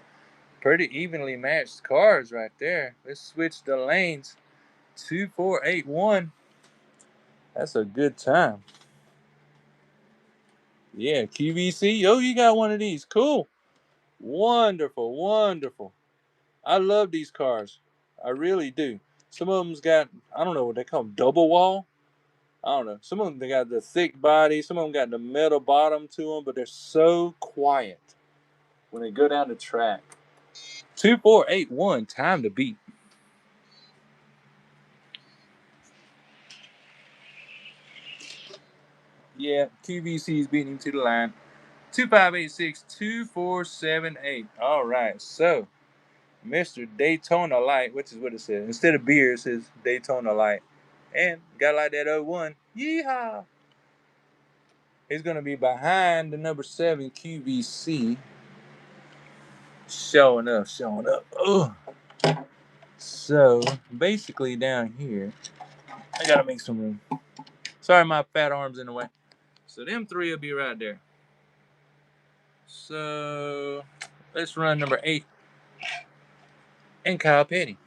Pretty evenly matched cars right there. Let's switch the lanes. 2481. That's a good time. Yeah, QVC. Oh, you got one of these. Cool. Wonderful, wonderful. I love these cars. I really do. Some of them's got, I don't know what they call them, double wall. I don't know. Some of them, they got the thick body. Some of them got the metal bottom to them, but they're so quiet when they go down the track. 2481, time to beat. Yeah, QVC is beating him to the line. 2586 2478. All right, so Mr. Daytona Light, which is what it says. Instead of beer, it says Daytona Light. And got like that 01. Yeehaw! He's going to be behind the number 7 QVC. Showing up, showing up. Ugh. So, basically down here, I got to make some room. Sorry, my fat arm's in the way. So, them three will be right there. So, let's run number 8 and Kyle Petty.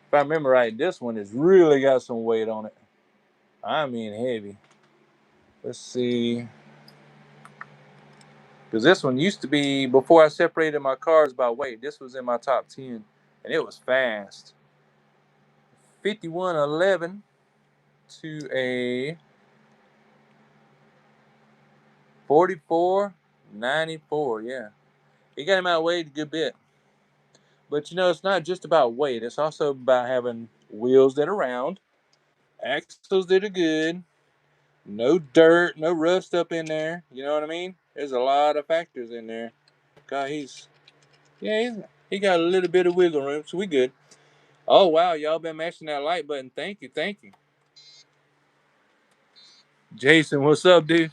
If I remember right, this one has really got some weight on it. I mean, heavy. Let's see. Because this one used to be, before I separated my cars by weight, this was in my top 10. And it was fast. 5111 to a 4494. Yeah. He got him outweighed a good bit. But you know, it's not just about weight. It's also about having wheels that are round, axles that are good, no dirt, no rust up in there. You know what I mean? There's a lot of factors in there. God, he got a little bit of wiggle room, so we good. Oh wow, y'all been mashing that like button. Thank you, thank you. Jason, what's up, dude?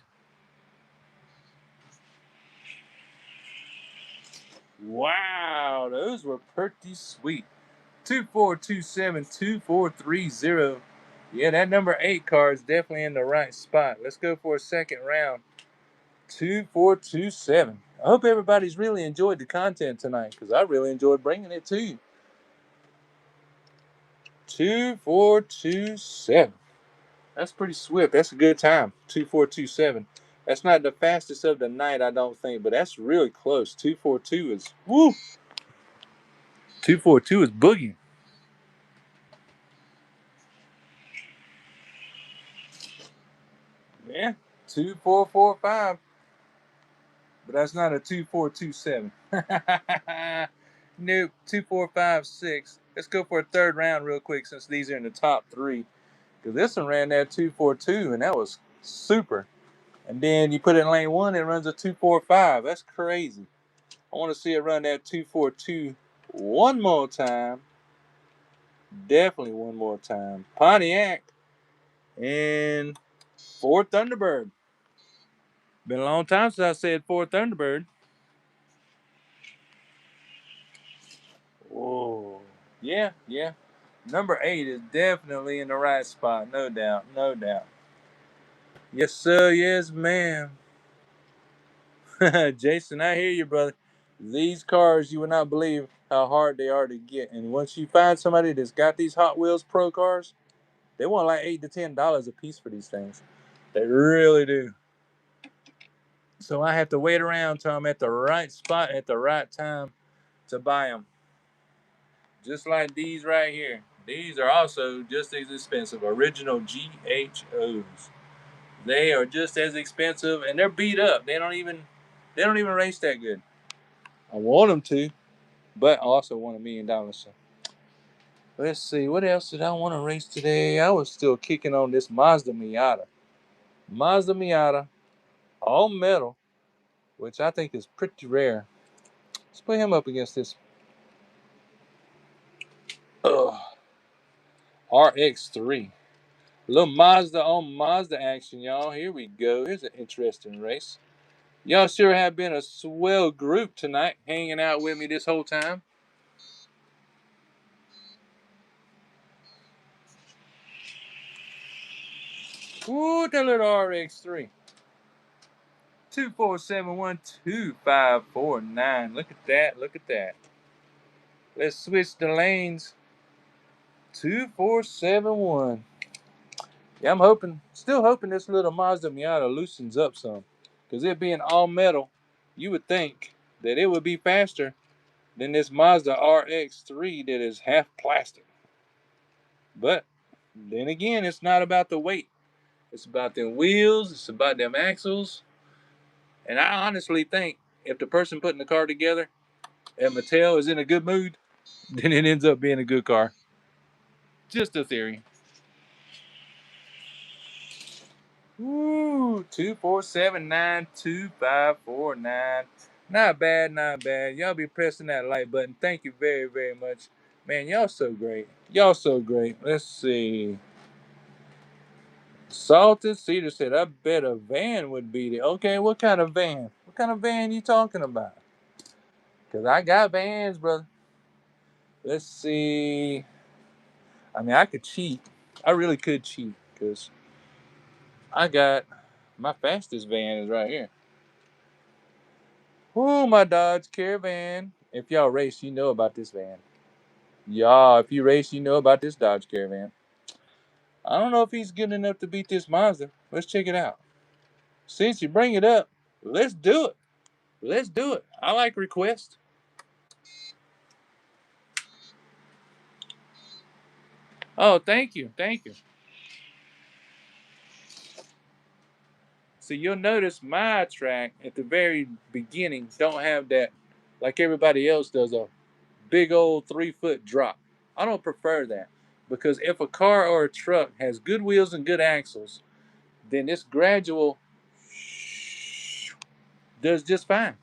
Wow, those were pretty sweet. 2427 2430. Yeah, that number 8 car is definitely in the right spot. Let's go for a second round. 2427. I hope everybody's really enjoyed the content tonight, because I really enjoyed bringing it to you. 2427. That's pretty swift. That's a good time. 2427. That's not the fastest of the night, I don't think, but that's really close. 242 is woo. 242 is boogie. Yeah. 2445. But that's not a 2427. Nope. 2456. Let's go for a third round real quick, since these are in the top 3. Because this one ran that 242, and that was super. And then you put it in lane 1, it runs a 245. That's crazy. I want to see it run that 242 one more time. Definitely one more time. Pontiac and Ford Thunderbird. Been a long time since I said Ford Thunderbird. Whoa. Yeah, yeah. Number 8 is definitely in the right spot. No doubt. No doubt. Yes, sir. Yes, ma'am. Jason, I hear you, brother. These cars, you would not believe how hard they are to get. And once you find somebody that's got these Hot Wheels Pro cars, They want like $8 to $10 a piece for these things. They really do. So I have to wait around till I'm at the right spot at the right time to buy them. Just like these right here. These are also just as expensive. Original GHOs. They are just as expensive, and they're beat up. They don't even race that good. I want them to, but I also want $1,000,000. So let's see, what else did I want to race today? I was still kicking on this Mazda Miata. Mazda Miata, all metal, which I think is pretty rare. Let's put him up against this RX-3. A little Mazda on Mazda action, y'all. Here we go. Here's an interesting race. Y'all sure have been a swell group tonight, hanging out with me this whole time. Ooh, that little RX-3. 2471254 Look at that. Look at that. Let's switch the lanes. 2471. Yeah, I'm still hoping this little Mazda Miata loosens up some. Because it being all metal, you would think that it would be faster than this Mazda RX-3 that is half plastic. But then again, it's not about the weight. It's about them wheels. It's about them axles. And I honestly think if the person putting the car together at Mattel is in a good mood, then it ends up being a good car. Just a theory. Woo, 2479254 Not bad, not bad. Y'all be pressing that like button. Thank you very, very much. Man, y'all so great. Y'all so great. Let's see. Salted Cedar said, I bet a van would beat it. Okay, what kind of van? What kind of van you talking about? Because I got vans, brother. Let's see. I mean, I could cheat. I really could cheat because I got my fastest van is right here. Ooh, my Dodge Caravan. If y'all race, you know about this van. Y'all, if you race, you know about this Dodge Caravan. I don't know if he's good enough to beat this Mazda. Let's check it out. Since you bring it up, let's do it. Let's do it. I like requests. Oh, thank you. Thank you. So you'll notice my track at the very beginning don't have that like everybody else does, a big old 3-foot drop. I don't prefer that because if a car or a truck has good wheels and good axles, then this gradual does just fine.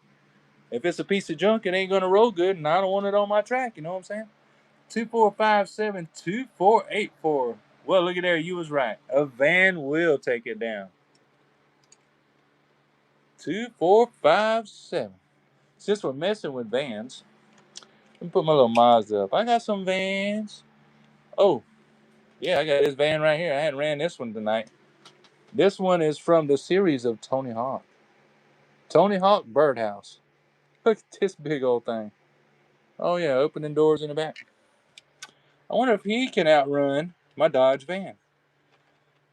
If it's a piece of junk, it ain't gonna roll good, and I don't want it on my track. You know what I'm saying? 24572484. Well, look at there. You was right. A van will take it down. 2457. Since we're messing with vans, let me put my little Mazda up. I got some vans. Oh, yeah, I got this van right here. I hadn't ran this one tonight. This one is from the series of Tony Hawk. Tony Hawk Birdhouse. Look at this big old thing. Oh, yeah, opening doors in the back. I wonder if he can outrun my Dodge van.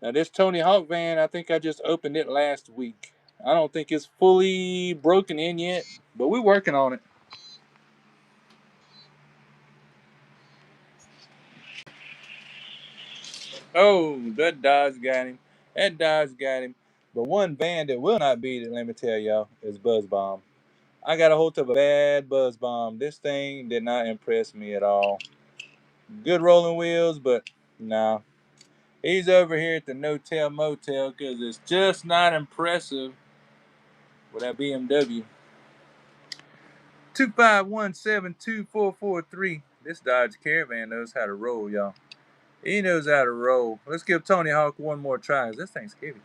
Now, this Tony Hawk van, I think I just opened it last week. I don't think it's fully broken in yet, but we're working on it. Oh, that Dodge got him. That Dodge got him. But one van that will not beat it, let me tell y'all, is Buzz Bomb. I got a hold of a bad Buzz Bomb. This thing did not impress me at all. Good rolling wheels, but nah. He's over here at the No-Tell Motel because it's just not impressive with that BMW. 2517244 This Dodge Caravan knows how to roll, y'all. He knows how to roll. Let's give Tony Hawk one more try. This thing's heavy.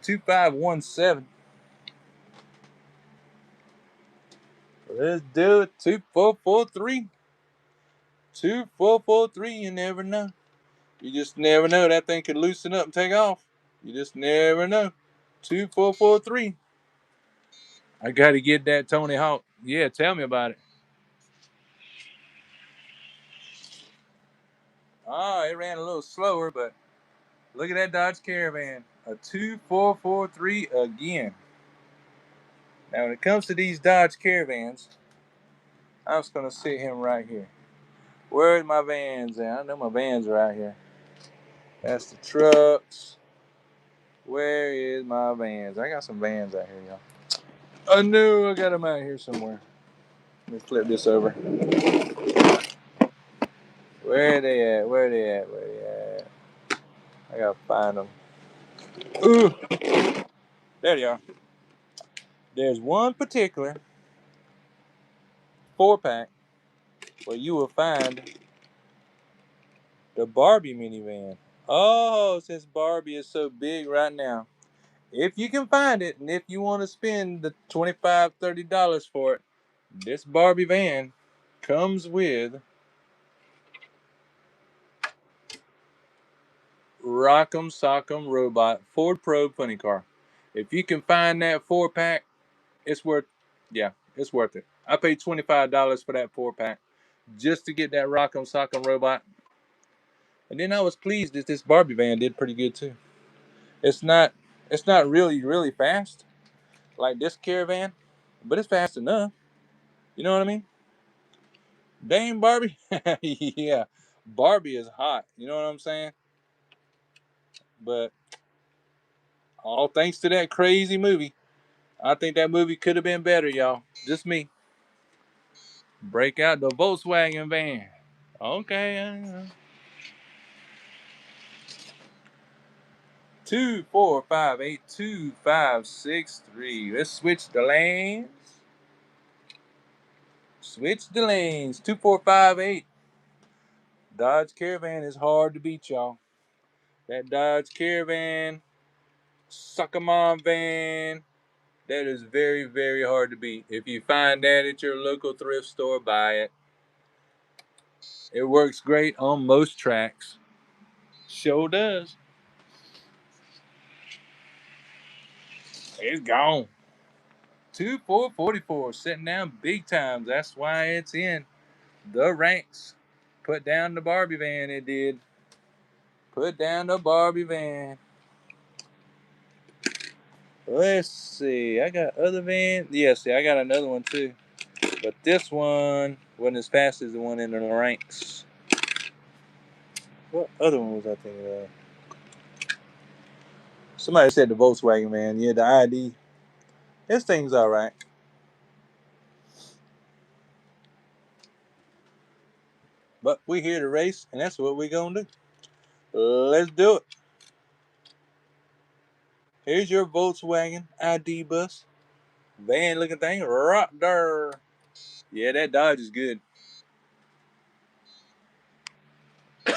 2517. Let's do it. 2443. 2443. You never know. You just never know. That thing could loosen up and take off. You just never know. 2443. I got to get that Tony Hawk. Yeah, tell me about it. Oh, it ran a little slower, but Look at that Dodge Caravan. A 2443 again. Now, when it comes to these Dodge Caravans, I'm just going to sit him right here. Where's my vans at? I know my vans are out here. That's the trucks. Where is my vans? I got some vans out here, y'all. I knew I got them out here somewhere. Let me flip this over. Where are they at? Where are they at? Where are they at? I gotta find them. Ooh! There they are. There's one particular 4-pack where you will find the Barbie minivan. Oh, since Barbie is so big right now. If you can find it, and if you want to spend the $25, $30 for it, this Barbie van comes with Rock'em Sock'em Robot Ford Probe Funny Car. If you can find that 4-pack, it's worth it. I paid $25 for that 4-pack just to get that Rock'em Sock'em Robot. And then I was pleased that this Barbie van did pretty good too. It's not really, really fast like this Caravan, but it's fast enough. You know what I mean? Dang Barbie. Yeah. Barbie is hot. You know what I'm saying? But all thanks to that crazy movie. I think that movie could have been better, y'all. Just me. Break out the Volkswagen van. Okay. 2458253. Let's switch the lanes. Switch the lanes. 2458. Dodge Caravan is hard to beat, y'all. That Dodge Caravan, sucker mom van, that is very, very hard to beat. If you find that at your local thrift store, buy it. It works great on most tracks. Sure does. It's gone. 2444, sitting down big times. That's why it's in the ranks. Put down the Barbie van, it did. Put down the Barbie van. Let's see. I got other vans. Yeah, see, I got another one too. But this one wasn't as fast as the one in the ranks. What other one was I thinking of? Somebody said the Volkswagen van. Yeah, the ID. This thing's all right. But we here to race, and that's what we're going to do. Let's do it. Here's your Volkswagen ID bus. Van looking thing. Right there. Yeah, that Dodge is good. Get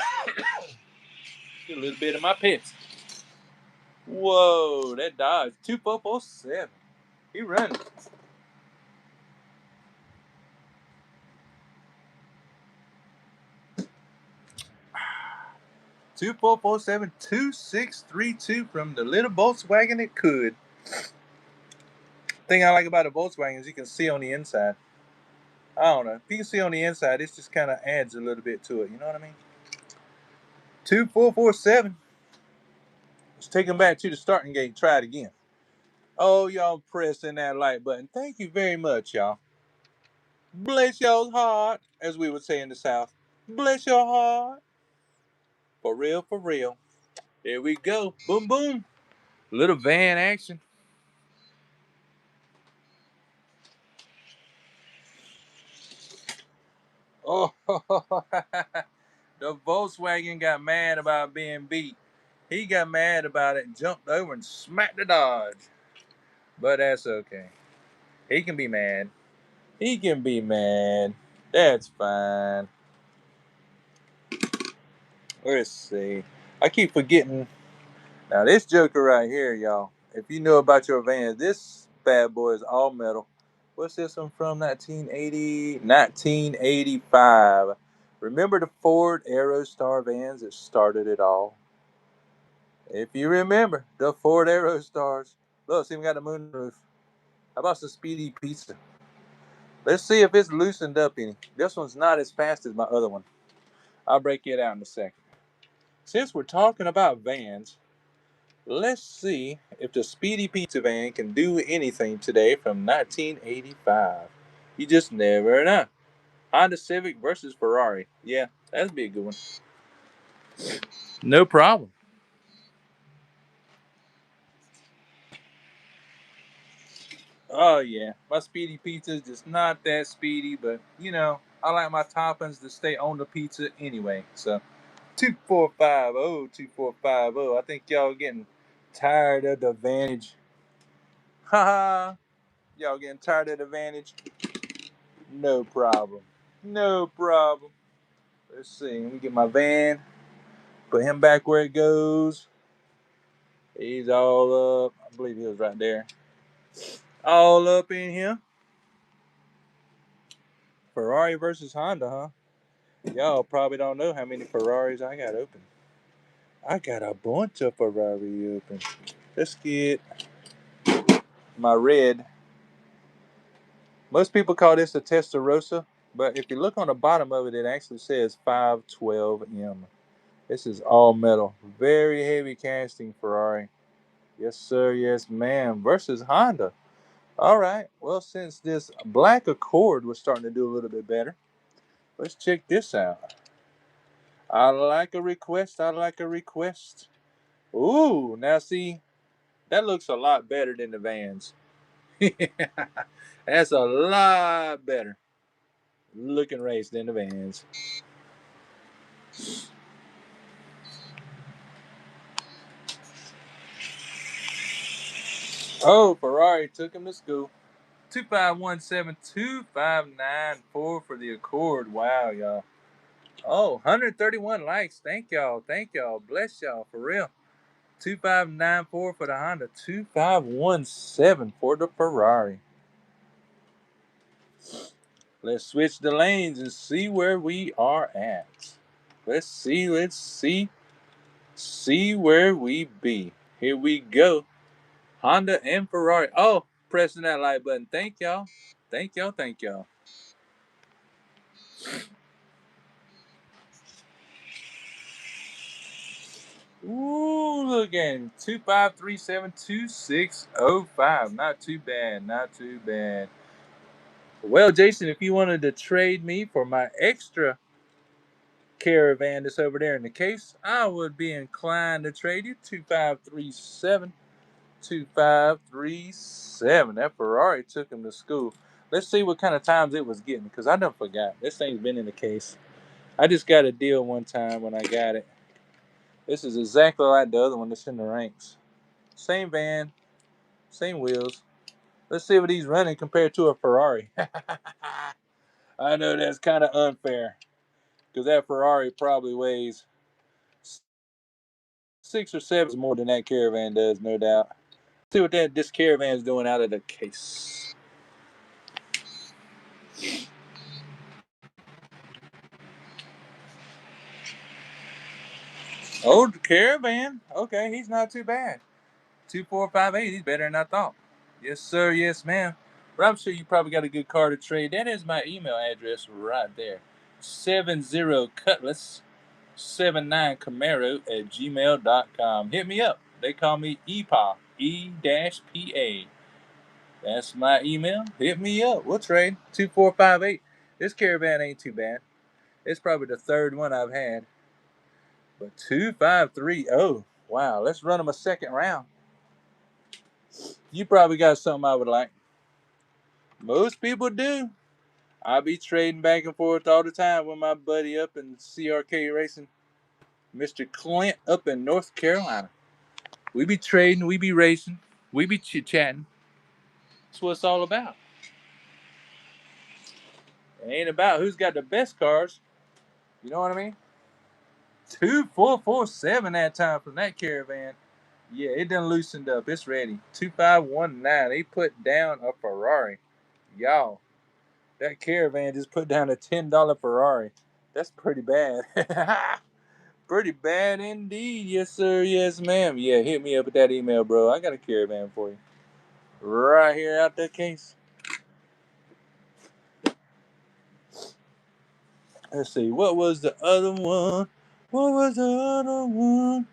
a little bit of my pits. Whoa, that Dodge. 2447. He running. 2447 2632 from the little Volkswagen it could. Thing I like about a Volkswagen is you can see on the inside. I don't know. If you can see on the inside, this just kind of adds a little bit to it. You know what I mean? 2447. Let's take them back to the starting gate. Try it again. Oh, y'all pressing that like button. Thank you very much, y'all. Bless y'all's heart, as we would say in the South. Bless your heart. For real, for real. Here we go. Boom, boom. Little van action. Oh, the Volkswagen got mad about being beat. He got mad about it and jumped over and smacked the Dodge. But that's okay. He can be mad. He can be mad. That's fine. Let's see. I keep forgetting. Now, this Joker right here, y'all. If you know about your vans, this bad boy is all metal. What's this one from? 1980? 1985. Remember the Ford Aerostar vans that started it all? If you remember, the Ford Aerostars. Look, it's even got a moonroof. How about some speedy pizza? Let's see if it's loosened up any. This one's not as fast as my other one. I'll break it out in a second. Since we're talking about vans, let's see if the Speedy Pizza van can do anything today from 1985. You just never know. Honda Civic versus Ferrari. Yeah, that'd be a good one. No problem. Oh yeah, my Speedy Pizza is just not that speedy, but I like my toppings to stay on the pizza anyway. So 2450 2450. I think y'all getting tired of the Vantage. Haha. Y'all getting tired of the Vantage? No problem. No problem. Let's see. Let me get my van. Put him back where it goes. He's all up. I believe he was right there. All up in here. Ferrari versus Honda, huh? Y'all probably don't know how many Ferraris I got open. I got a bunch of Ferrari open. Let's get my red. Most people call this a Testarossa, but if you look on the bottom of it, it actually says 512M. This is all metal. Very heavy casting Ferrari. Yes, sir. Yes, ma'am. Versus Honda. All right. Well, since this black Accord was starting to do a little bit better, let's check this out. I like a request. I like a request. Ooh, now see, that looks a lot better than the Vans. That's a lot better looking race than the Vans. Oh, Ferrari took him to school. 25172594 for the Accord. Wow, y'all. Oh, 131 likes. Thank y'all. Thank y'all. Bless y'all for real. 2594 for the Honda. 2517 for the Ferrari. Let's switch the lanes and see where we are at. Let's see. Let's see. See where we be. Here we go. Honda and Ferrari. Oh, pressing that like button. Thank y'all. Thank y'all. Thank y'all. Ooh, look at him. 25372605. Not too bad. Not too bad. Well, Jason, if you wanted to trade me for my extra caravan that's over there in the case, I would be inclined to trade you 2537. That Ferrari took him to school. Let's see what kind of times it was getting, because I done forgot. This thing's been in the case. I just got a deal one time when I got it. This is exactly like the other one that's in the ranks. Same van, same wheels. Let's see what he's running compared to a Ferrari. I know that's kind of unfair, because that Ferrari probably weighs 6 or 7 more than that Caravan does, no doubt. See what this Caravan's doing out of the case. Old Caravan. Okay, he's not too bad. 2458. He's better than I thought. Yes, sir. Yes, ma'am. But I'm sure you probably got a good car to trade. That is my email address right there. 70cutlass 79camaro@gmail.com. Hit me up. They call me EPA. E-PA. That's my email. Hit me up. We'll trade. 2458. This Caravan ain't too bad. It's probably the third one I've had. But 2530. Wow. Let's run them a second round. You probably got something I would like. Most people do. I be trading back and forth all the time with my buddy up in CRK Racing, Mr. Clint up in North Carolina. We be trading, we be racing, we be chit chatting. That's what it's all about. It ain't about who's got the best cars. You know what I mean? 2447 that time from that Caravan. Yeah, it done loosened up. It's ready. 2519. They put down a Ferrari. Y'all, that Caravan just put down a $10 Ferrari. That's pretty bad. Pretty bad indeed. Yes, sir. Yes, ma'am. Yeah, hit me up with that email, bro. I got a Caravan for you. Right here out that case. Let's see. What was the other one? What was the other one?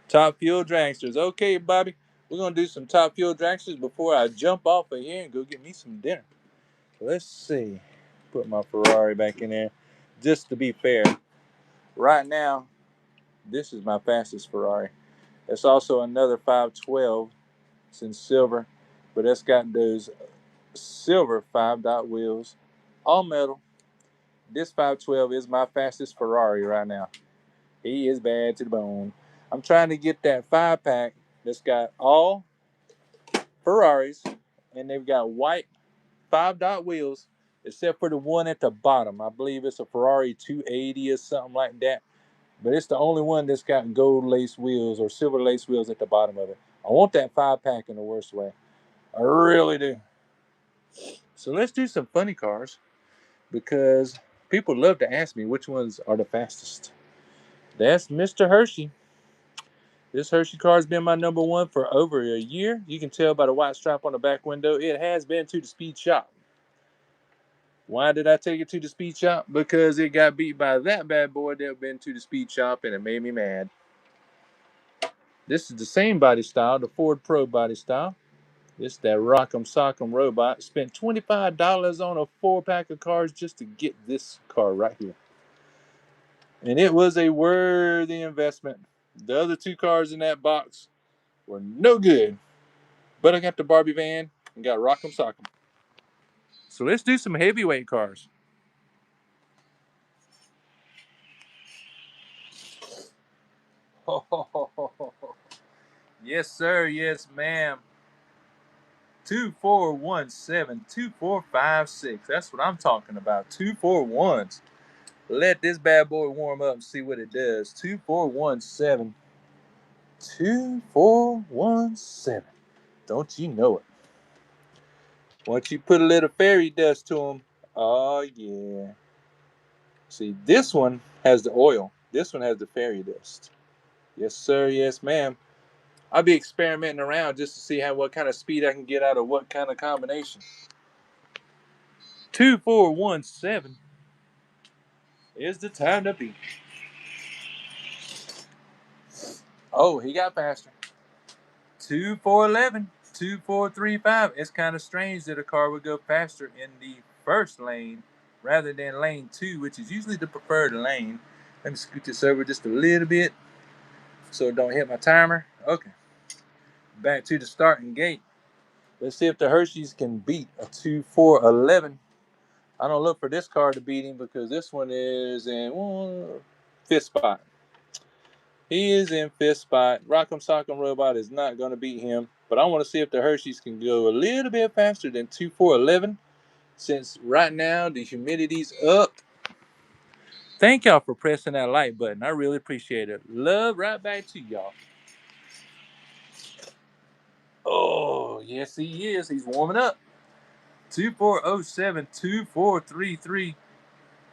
Top Fuel Dragsters. Okay, Bobby. We're going to do some Top Fuel Dragsters before I jump off of here and go get me some dinner. Let's see. Put my Ferrari back in there. Just to be fair, right now, this is my fastest Ferrari. It's also another 512. It's in silver, but it's got those silver 5-dot wheels, all metal. This 512 is my fastest Ferrari right now. He is bad to the bone. I'm trying to get that 5-pack that's got all Ferraris, and they've got white 5-dot wheels, except for the one at the bottom. I believe it's a Ferrari 280 or something like that. But it's the only one that's got gold lace wheels or silver lace wheels at the bottom of it. I want that 5-pack in the worst way. I really do. So let's do some funny cars, because people love to ask me which ones are the fastest. That's Mr. Hershey. This Hershey car has been my number one for over a year. You can tell by the white stripe on the back window. It has been to the speed shop. Why did I take it to the speed shop? Because it got beat by that bad boy that had been to the speed shop, and it made me mad. This is the same body style, the Ford Pro body style. This that Rock'em Sock'em robot. Spent $25 on a 4-pack of cars just to get this car right here. And it was a worthy investment. The other 2 cars in that box were no good. But I got the Barbie van and got Rock'em Sock'em. So let's do some heavyweight cars. Yes, sir. Yes, ma'am. 2417, 2456. That's what I'm talking about. 241s. Let this bad boy warm up and see what it does. 2417. 2417. Don't you know it? Once you put a little fairy dust to them, oh yeah. See, this one has the oil. This one has the fairy dust. Yes, sir. Yes, ma'am. I'll be experimenting around just to see what kind of speed I can get out of what kind of combination. 2417 is the time to beat. Oh, he got faster. 2411, 2435. It's kind of strange that a car would go faster in the first lane rather than lane 2, which is usually the preferred lane. Let me scoot this over just a little bit so it don't hit my timer. Okay. Back to the starting gate. Let's see if the Hershey's can beat a 2411. I don't look for this car to beat him because this one is in 5th spot. He is in 5th spot. Rock'em Sock'em Robot is not going to beat him. But I want to see if the Hershey's can go a little bit faster than 2411. Since right now the humidity's up. Thank y'all for pressing that like button. I really appreciate it. Love right back to y'all. Oh, yes he is. He's warming up. 2407, 2433.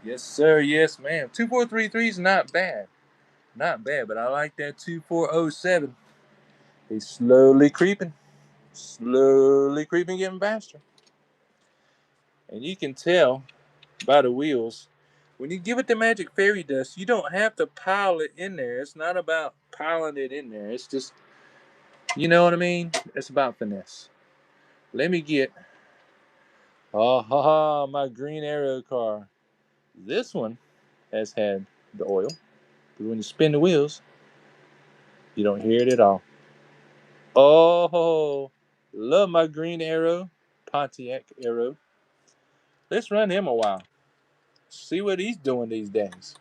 Yes, sir. Yes, ma'am. 2433 is not bad. Not bad, but I like that 2407. He's slowly creeping, getting faster. And you can tell by the wheels, when you give it the magic fairy dust, you don't have to pile it in there. It's not about piling it in there. It's just, you know what I mean? It's about finesse. Let me get, my Green Arrow car. This one has had the oil, but when you spin the wheels, you don't hear it at all. Oh, love my Green Arrow, Pontiac Arrow. Let's run him a while. See what he's doing these days.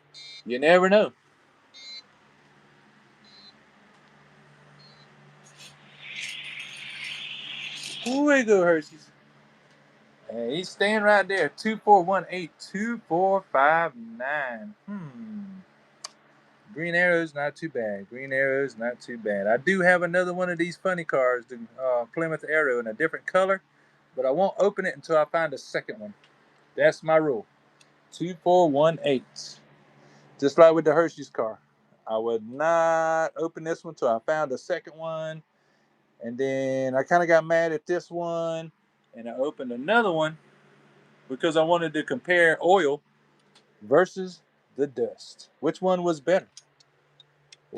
You never know. Ooh, there you go, Hershey's. And he's staying right there. 2418, 2459. Green Arrow's not too bad. Green Arrow's not too bad. I do have another one of these funny cars, the Plymouth Arrow, in a different color, but I won't open it until I find a second one. That's my rule. 2418. Just like with the Hershey's car. I would not open this one until I found a second one. And then I kind of got mad at this one. And I opened another one because I wanted to compare oil versus the dust. Which one was better?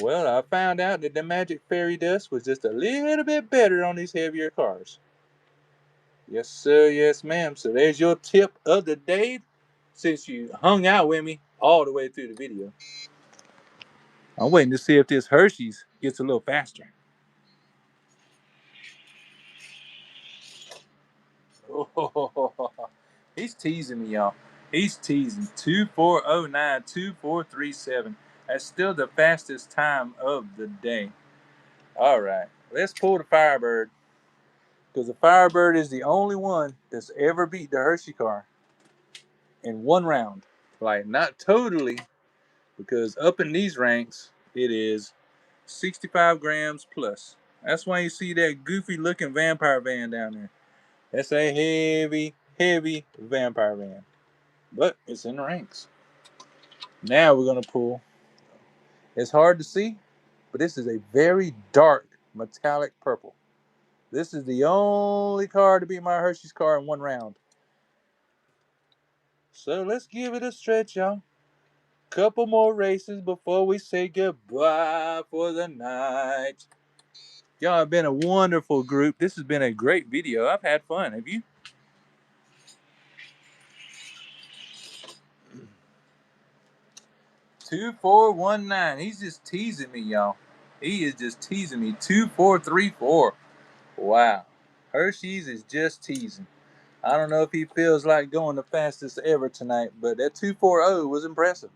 Well, I found out that the magic fairy dust was just a little bit better on these heavier cars. Yes, sir. Yes, ma'am. So there's your tip of the day since you hung out with me all the way through the video. I'm waiting to see if this Hershey's gets a little faster. Oh, he's teasing me, y'all. He's teasing. 2409, 2437. That's still the fastest time of the day. All right. Let's pull the Firebird. Because the Firebird is the only one that's ever beat the Hershey car in one round. Like, not totally, because up in these ranks, it is 65 grams plus. That's why you see that goofy looking vampire van down there. That's a heavy, heavy vampire van. But it's in the ranks. Now we're going to pull. It's hard to see, but this is a very dark metallic purple. This is the only car to beat my Hershey's car in one round. So let's give it a stretch, y'all. Couple more races before we say goodbye for the night. Y'all have been a wonderful group. This has been a great video. I've had fun. Have you? Two, 4, 1, 9. He's just teasing me, y'all. He is just teasing me. 2, 4, 3, 4. Wow. Hershey's is just teasing. I don't know if he feels like going the fastest ever tonight, but that 240 was impressive.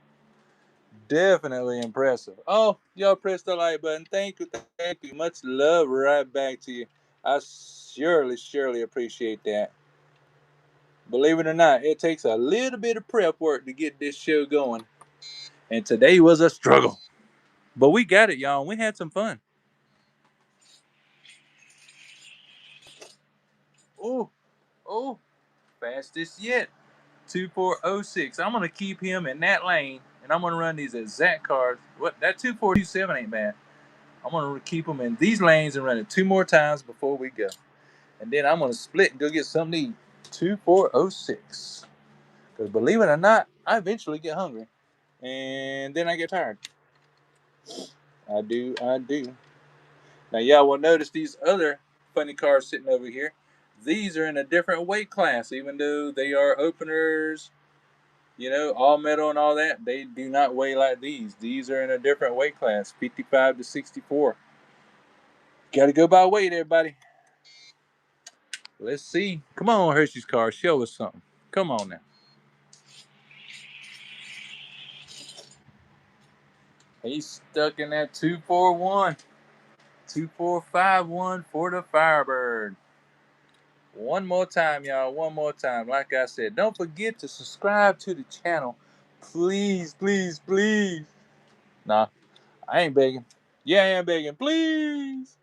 Definitely impressive. Oh, y'all press the like button. Thank you. Thank you. Much love right back to you. I surely appreciate that. Believe it or not, it takes a little bit of prep work to get this show going. And today was a struggle. But we got it, y'all. We had some fun. Oh, oh, fastest yet. 2406. I'm gonna keep him in that lane, and I'm gonna run these exact cars. What that 2427 ain't bad. I'm gonna keep them in these lanes and run it 2 more times before we go, and then I'm gonna split and go get something to eat. 2406. Because believe it or not, I eventually get hungry, and then I get tired. I do. I do. Now y'all will notice these other funny cars sitting over here. These are in a different weight class, even though they are openers, all metal and all that. They do not weigh like these. These are in a different weight class, 55 to 64. Got to go by weight, everybody. Let's see. Come on, Hershey's car. Show us something. Come on now. He's stuck in that 241. 2451 for the Firebird. One more time, y'all. One more time. Like I said, don't forget to subscribe to the channel. Please, please, please. Nah, I ain't begging. Yeah, I am begging. Please.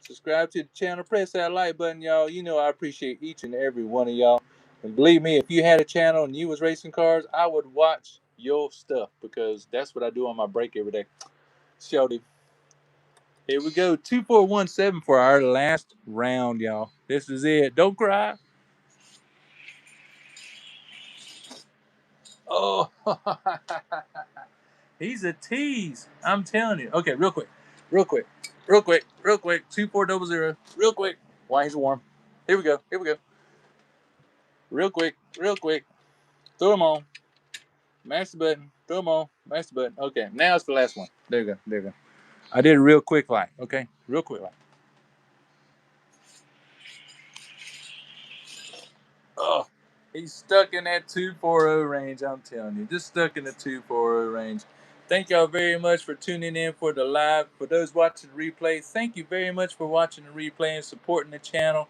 Subscribe to the channel. Press that like button, y'all. You know I appreciate each and every one of y'all. And believe me, if you had a channel and you was racing cars, I would watch your stuff because that's what I do on my break every day. Showdy. Here we go. 2417 for our last round, y'all. This is it. Don't cry. Oh, he's a tease. I'm telling you. Okay, real quick. Real quick. Real quick. Real quick. 2400. Real quick. Why he's warm. Here we go. Here we go. Real quick. Real quick. Throw them on. Mash the button. Throw them on. Mash the button. Okay, now it's the last one. There you go. There you go. I did a real quick like. Okay? Real quick like. Oh, he's stuck in that 240 range, I'm telling you. Just stuck in the 240 range. Thank y'all very much for tuning in for the live. For those watching the replay, thank you very much for watching the replay and supporting the channel.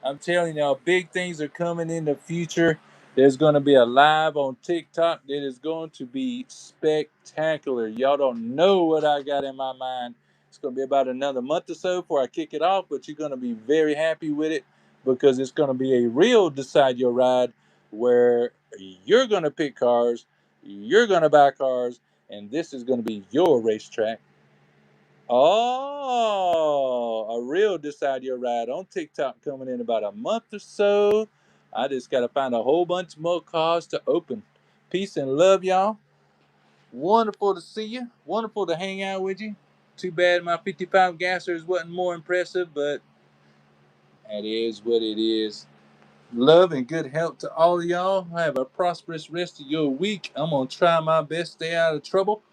I'm telling y'all, big things are coming in the future. There's going to be a live on TikTok that is going to be spectacular. Y'all don't know what I got in my mind. It's going to be about another month or so before I kick it off, but you're going to be very happy with it because it's going to be a real Decide Your Ride where you're going to pick cars, you're going to buy cars, and this is going to be your racetrack. Oh, a real Decide Your Ride on TikTok coming in about a month or so. I just got to find a whole bunch more cars to open. Peace and love, y'all. Wonderful to see you. Wonderful to hang out with you. Too bad my 55 gassers wasn't more impressive, but that is what it is. Love and good health to all of y'all. Have a prosperous rest of your week. I'm going to try my best to stay out of trouble.